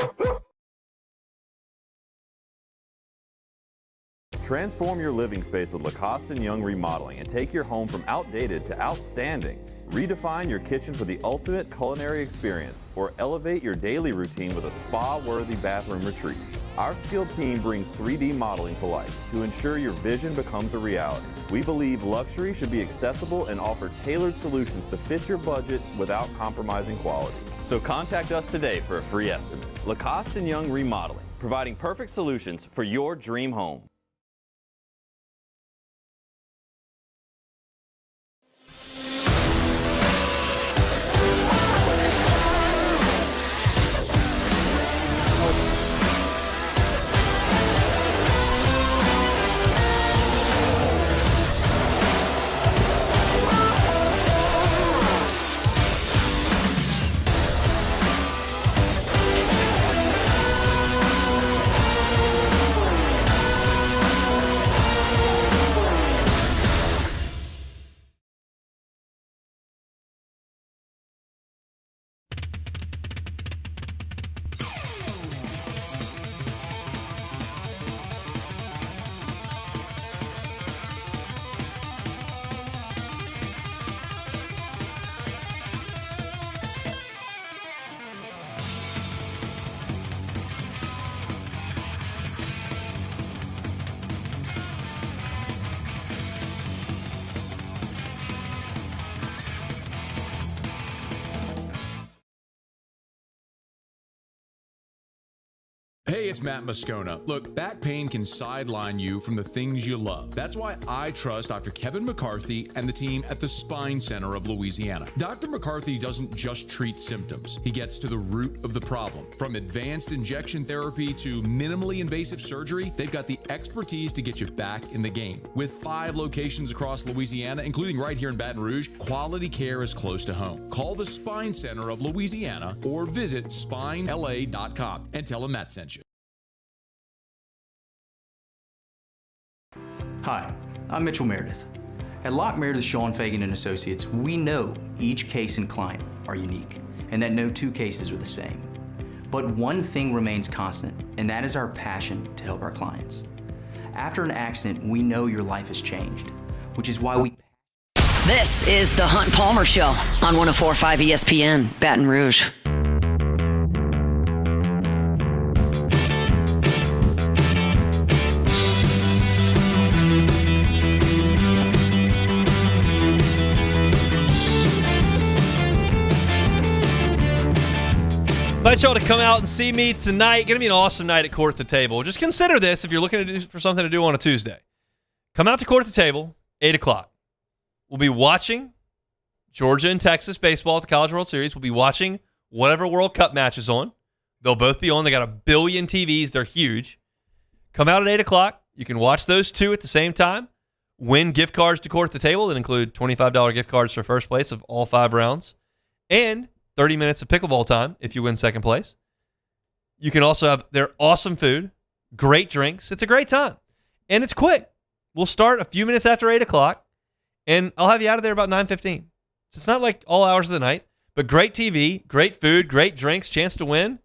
Transform your living space with Lacoste & Young Remodeling and take your home from outdated to outstanding. Redefine your kitchen for the ultimate culinary experience or elevate your daily routine with a spa-worthy bathroom retreat. Our skilled team brings 3D modeling to life to ensure your vision becomes a reality. We believe luxury should be accessible and offer tailored solutions to fit your budget without compromising quality. So contact us today for a free estimate. Lacoste & Young Remodeling, providing perfect solutions for your dream home. Hey, it's Matt Moscona. Look, back pain can sideline you from the things you love. That's why I trust Dr. Kevin McCarthy and the team at the Spine Center of Louisiana. Dr. McCarthy doesn't just treat symptoms. He gets to the root of the problem. From advanced injection therapy to minimally invasive surgery, they've got the expertise to get you back in the game. With 5 locations across Louisiana, including right here in Baton Rouge, quality care is close to home. Call the Spine Center of Louisiana or visit spinela.com and tell them Matt sent you. Hi, I'm Mitchell Meredith. At Locke Meredith, Sean Fagan and Associates, we know each case and client are unique and that no 2 cases are the same. But one thing remains constant, and that is our passion to help our clients. After an accident, we know your life has changed, which is why we... This is the Hunt Palmer Show on 104.5 ESPN, Baton Rouge. Invite y'all to come out and see me tonight. Going to be an awesome night at Court at the Table. Just consider this if you're looking for something to do on a Tuesday. Come out to Court at the Table, 8 o'clock. We'll be watching Georgia and Texas baseball at the College World Series. We'll be watching whatever World Cup match is on. They'll both be on. They got 1 billion TVs. They're huge. Come out at 8 o'clock. You can watch those 2 at the same time. Win gift cards to Court at the Table that include $25 gift cards for first place of all 5 rounds. And 30 minutes of pickleball time if you win second place. You can also have their awesome food, great drinks. It's a great time. And it's quick. We'll start a few minutes after 8 o'clock, and I'll have you out of there about 9:15. So it's not like all hours of the night, but great TV, great food, great drinks, chance to win.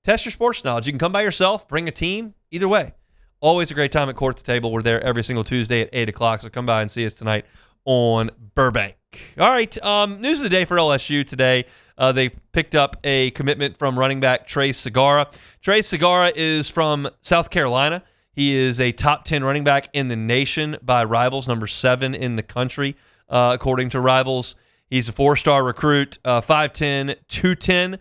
Test your sports knowledge. You can come by yourself, bring a team, either way. Always a great time at Court at the Table. We're there every single Tuesday at 8 o'clock, so come by and see us tonight on Burbank. All right, news of the day for LSU today. They picked up a commitment from running back Trey Segarra. Trey Segarra is from South Carolina. He is a top 10 running back in the nation by Rivals, number 7 in the country, according to Rivals. He's a 4-star recruit, 5'10", 210.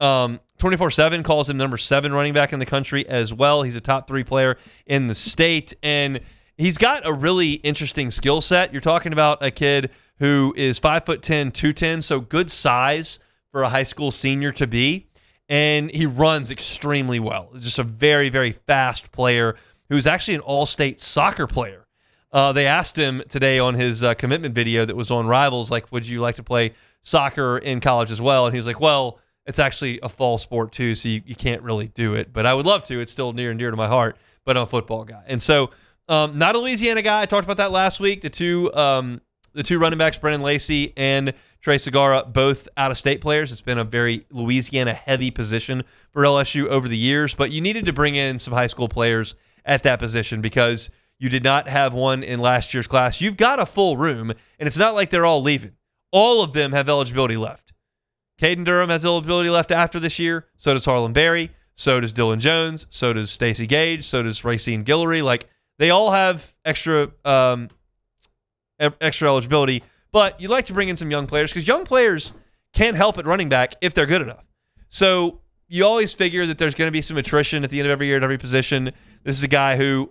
24/7 calls him number 7 running back in the country as well. He's a top 3 player in the state, and he's got a really interesting skill set. You're talking about a kid who is 5'10", 210, so good size for a high school senior to be, and he runs extremely well. Just a very, very fast player who's actually an all-state soccer player. They asked him today on his commitment video that was on Rivals, like, would you like to play soccer in college as well? And he was like, well, it's actually a fall sport too, so you can't really do it, but I would love to. It's still near and dear to my heart, but I'm a football guy. And so not a Louisiana guy. I talked about that last week. The two running backs, Brennan Lacey and Trey Segarra, both out-of-state players. It's been a very Louisiana-heavy position for LSU over the years, but you needed to bring in some high school players at that position because you did not have one in last year's class. You've got a full room, and it's not like they're all leaving. All of them have eligibility left. Caden Durham has eligibility left after this year. So does Harlan Berry. So does Dylan Jones. So does Stacey Gage. So does Racine Guillory. Like, they all have extra eligibility, but you'd like to bring in some young players because young players can help at running back if they're good enough. So you always figure that there's going to be some attrition at the end of every year at every position. This is a guy who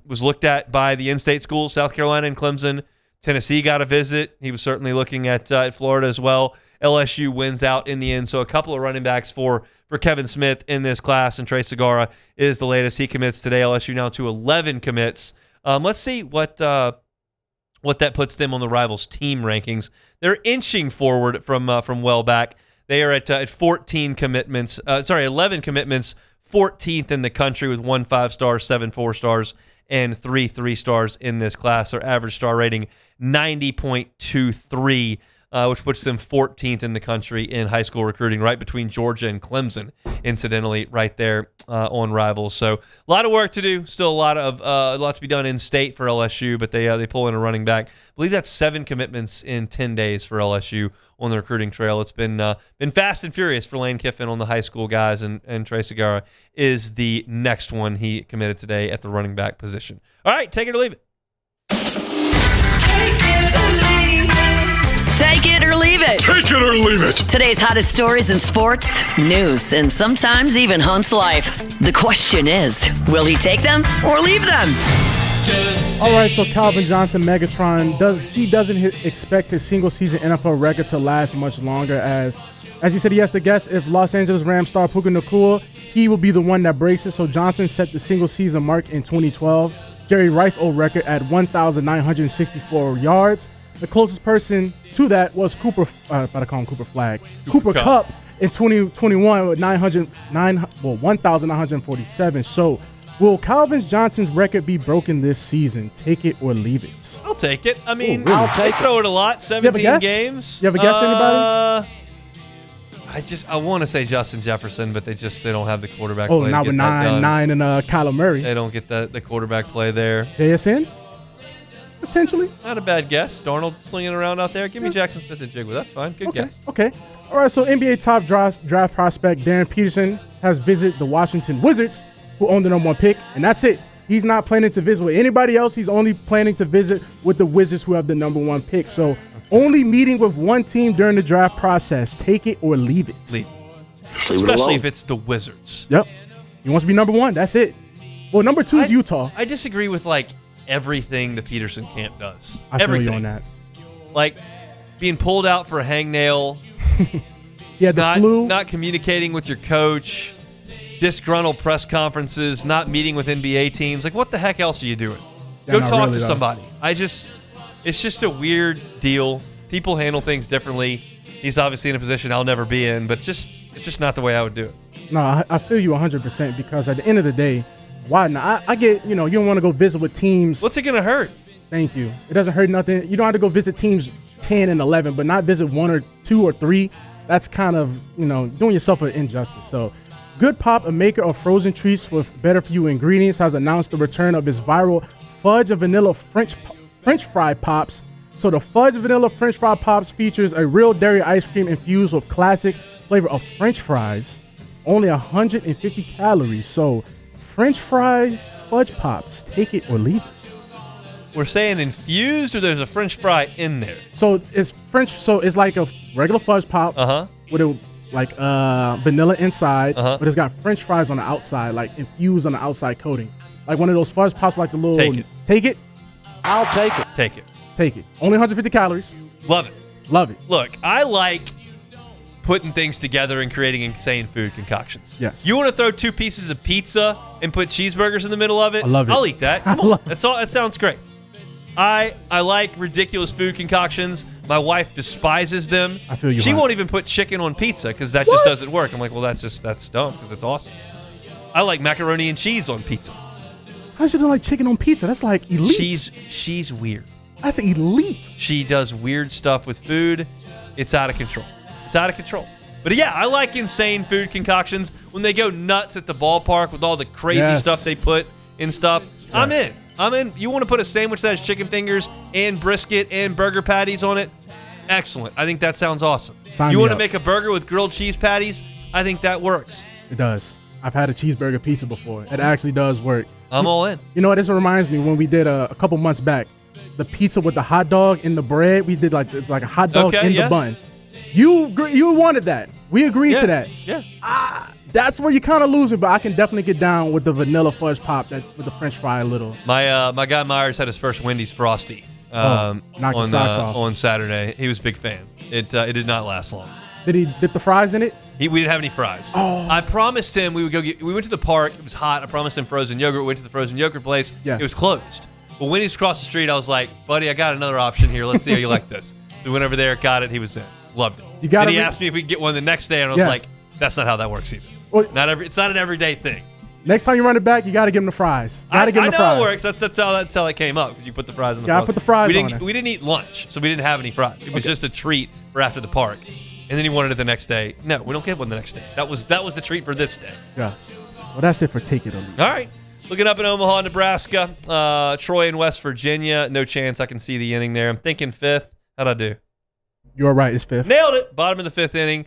was looked at by the in-state schools, South Carolina and Clemson. Tennessee got a visit. He was certainly looking at Florida as well. LSU wins out in the end. So a couple of running backs for Kevin Smith in this class, and Trey Segarra is the latest. He commits today. LSU now to 11 commits. Let's see what that puts them on the Rivals team rankings. They're inching forward from well back. They are at 14 commitments. 11 commitments, 14th in the country with 1 5-star, 7 4-stars, and 3 3-stars in this class. Their average star rating 90.23. Which puts them 14th in the country in high school recruiting, right between Georgia and Clemson, incidentally, right there on Rivals. So a lot of work to do. Still a lot to be done in state for LSU, but they pull in a running back. I believe that's 7 commitments in 10 days for LSU on the recruiting trail. It's been fast and furious for Lane Kiffin on the high school guys, and Trey Segarra is the next one. He committed today at the running back position. All right, take it or leave it. Take it or leave it. Take it it or leave it. Today's hottest stories in sports, news, and sometimes even Hunt's life. The question is, will he take them or leave them? All right, so Calvin Johnson, Megatron, doesn't expect his single-season NFL record to last much longer. As he said, he has to guess if Los Angeles Rams star Puka Nacua, he will be the one that breaks it. So Johnson set the single-season mark in 2012. Jerry Rice's old record at 1,964 yards. The closest person to that was Cooper Kupp in 2021 with 1,947. So will Calvin Johnson's record be broken this season? Take it or leave it. I'll take it. I mean, Ooh, really? they throw it a lot. 17 games. You have a guess, anybody? I want to say Justin Jefferson, but they don't have the quarterback Oh, play. not with 9 and Kyler Murray. They don't get the quarterback play there. JSN? Potentially. Not a bad guess. Darnold slinging around out there. Give me Jackson Smith and Jigba. That's fine. Good guess. Okay. All right, so NBA top draft prospect Darren Peterson has visited the Washington Wizards, who own the #1 pick, and that's it. He's not planning to visit with anybody else. He's only planning to visit with the Wizards, who have the #1 pick. So only meeting with one team during the draft process. Take it or leave it. Leave it. Especially if it's the Wizards. Yep. He wants to be #1. That's it. Well, #2 is Utah. I disagree with everything the Peterson camp does. I feel Everything. you on that. Like being pulled out for a hangnail. Yeah, the flu. Not communicating with your coach. Disgruntled press conferences. Not meeting with NBA teams. Like, what the heck else are you doing? Go talk really, to though. somebody. It's just a weird deal. People handle things differently. He's obviously in a position I'll never be in, but it's just not the way I would do it. No, I feel you 100% because at the end of the day, why not? I get, you don't want to go visit with teams. What's it going to hurt? Thank you. It doesn't hurt nothing. You don't have to go visit teams 10 and 11, but not visit 1 or 2 or 3. That's kind of, doing yourself an injustice. So Good Pop, a maker of frozen treats with better-for-you ingredients, has announced the return of its viral fudge and vanilla French fry pops. So the fudge and vanilla French fry pops features a real dairy ice cream infused with classic flavor of French fries, only 150 calories. So French fry fudge pops, take it or leave it. We're saying infused, or there's a French fry in there? So it's French. So it's like a regular fudge pop with vanilla inside, but it's got French fries on the outside, like infused on the outside coating, like one of those fudge pops, like the little. Take it. I'll take it. Take it. Take it. Only 150 calories. Love it. Love it. Look, I like putting things together and creating insane food concoctions. Yes. You want to throw 2 pieces of pizza and put cheeseburgers in the middle of it? I love it. I'll eat that. Come on. That sounds great. I like ridiculous food concoctions. My wife despises them. I feel you. She won't even put chicken on pizza because that just doesn't work. I'm like, well, that's dumb because it's awesome. I like macaroni and cheese on pizza. How does she don't like chicken on pizza? That's like elite. She's weird. That's elite. She does weird stuff with food. It's out of control. It's out of control. But yeah, I like insane food concoctions when they go nuts at the ballpark with all the crazy stuff they put in stuff. Yeah. I'm in. You want to put a sandwich that has chicken fingers and brisket and burger patties on it? Excellent. I think that sounds awesome. You want to make a burger with grilled cheese patties? I think that works. It does. I've had a cheeseburger pizza before. It actually does work. I'm all in. You know what? This reminds me when we did a couple months back, the pizza with the hot dog in the bread. We did like a hot dog in the bun. You wanted that. We agreed to that. Yeah. That's where you kind of lose it, but I can definitely get down with the vanilla fudge pop with the French fry a little. My guy Myers had his first Wendy's Frosty knocked the socks off on Saturday. He was a big fan. It did not last long. Did he dip the fries in it? We didn't have any fries. Oh. I promised him we went to the park. It was hot. I promised him frozen yogurt. We went to the frozen yogurt place. Yes. It was closed. But Wendy's across the street, I was like, buddy, I got another option here. Let's see how you like this. We went over there, got it. He was in. Loved it. And he asked me if we could get one the next day, and I was like, that's not how that works either. Well, it's not an everyday thing. Next time you run it back, you got to give him the fries. I know it works. That's how it came up, because you put the fries in the fries. Put the fries on it. We didn't eat lunch, so we didn't have any fries. It was just a treat for after the park. And then he wanted it the next day. No, we don't get one the next day. That was the treat for this day. Yeah. Well, that's it for Take It or Leave It. All right. Looking up in Omaha, Nebraska. Troy and West Virginia. No chance I can see the inning there. I'm thinking 5th. How'd I do? You're right. It's 5th. Nailed it. Bottom of the 5th inning.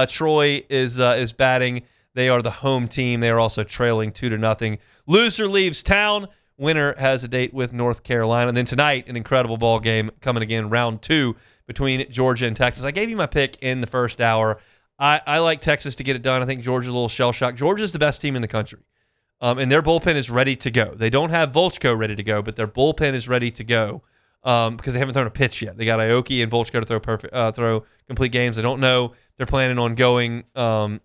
Troy is batting. They are the home team. They are also trailing 2-0. Loser leaves town. Winner has a date with North Carolina. And then tonight, an incredible ball game coming again, round 2 between Georgia and Texas. I gave you my pick in the first hour. I like Texas to get it done. I think Georgia's a little shell-shocked. Georgia's the best team in the country, and their bullpen is ready to go. They don't have Volchko ready to go, but their bullpen is ready to go because they haven't thrown a pitch yet. They got Aoki and Volchko to throw complete games. I don't know. They're planning on going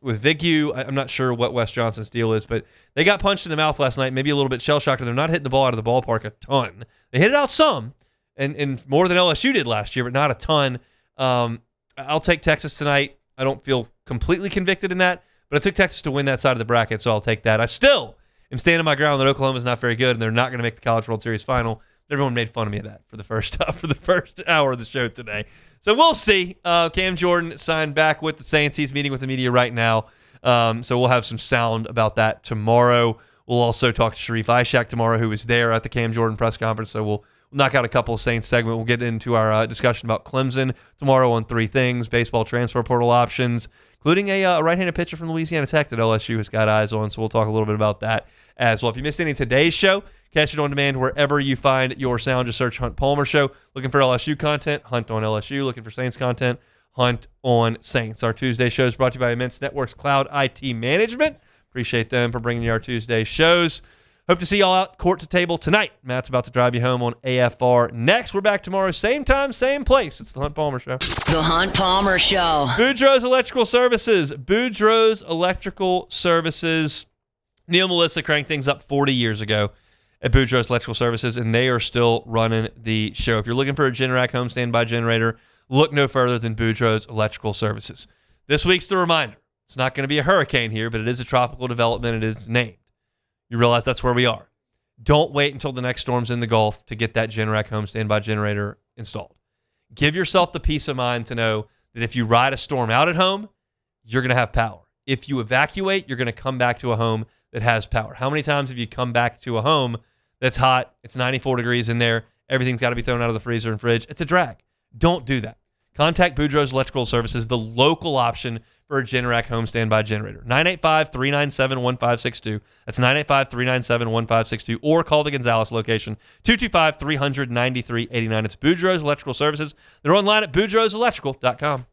with Vigyu. I'm not sure what Wes Johnson's deal is, but they got punched in the mouth last night, maybe a little bit shell-shocked. They're not hitting the ball out of the ballpark a ton. They hit it out some, and more than LSU did last year, but not a ton. I'll take Texas tonight. I don't feel completely convicted in that, but I took Texas to win that side of the bracket, so I'll take that. I still am standing my ground that Oklahoma's not very good, and they're not going to make the College World Series final. Everyone made fun of me of that for the first hour of the show today. So we'll see. Cam Jordan signed back with the Saints. He's meeting with the media right now, so we'll have some sound about that tomorrow. We'll also talk to Sharif Ishak tomorrow, who was there at the Cam Jordan press conference, so we'll knock out a couple of Saints segments. We'll get into our discussion about Clemson tomorrow on three things: baseball transfer portal options, including a right-handed pitcher from Louisiana Tech that LSU has got eyes on. So we'll talk a little bit about that as well. If you missed any of today's show, catch it on demand wherever you find your sound. Just search Hunt Palmer Show. Looking for LSU content, Hunt on LSU. Looking for Saints content, Hunt on Saints. Our Tuesday show is brought to you by Immense Networks Cloud IT Management. Appreciate them for bringing you our Tuesday shows. Hope to see y'all out court to table tonight. Matt's about to drive you home on AFR next. We're back tomorrow, same time, same place. It's the Hunt Palmer Show. The Hunt Palmer Show. Boudreaux's Electrical Services. Boudreaux's Electrical Services. Neil Melissa cranked things up 40 years ago at Boudreaux's Electrical Services, and they are still running the show. If you're looking for a Generac home standby generator, look no further than Boudreaux's Electrical Services. This week's the reminder. It's not going to be a hurricane here, but it is a tropical development. It is named. You realize that's where we are. Don't wait until the next storm's in the Gulf to get that Generac home standby generator installed. Give yourself the peace of mind to know that if you ride a storm out at home, you're going to have power. If you evacuate, you're going to come back to a home that has power. How many times have you come back to a home that's hot, it's 94 degrees in there, everything's got to be thrown out of the freezer and fridge? It's a drag. Don't do that. Contact Boudreaux's Electrical Services, the local option for a Generac home standby generator. 985-397-1562. That's 985-397-1562. Or call the Gonzales location, 225-300-9389. It's Boudreaux's Electrical Services. They're online at boudreauxelectrical.com.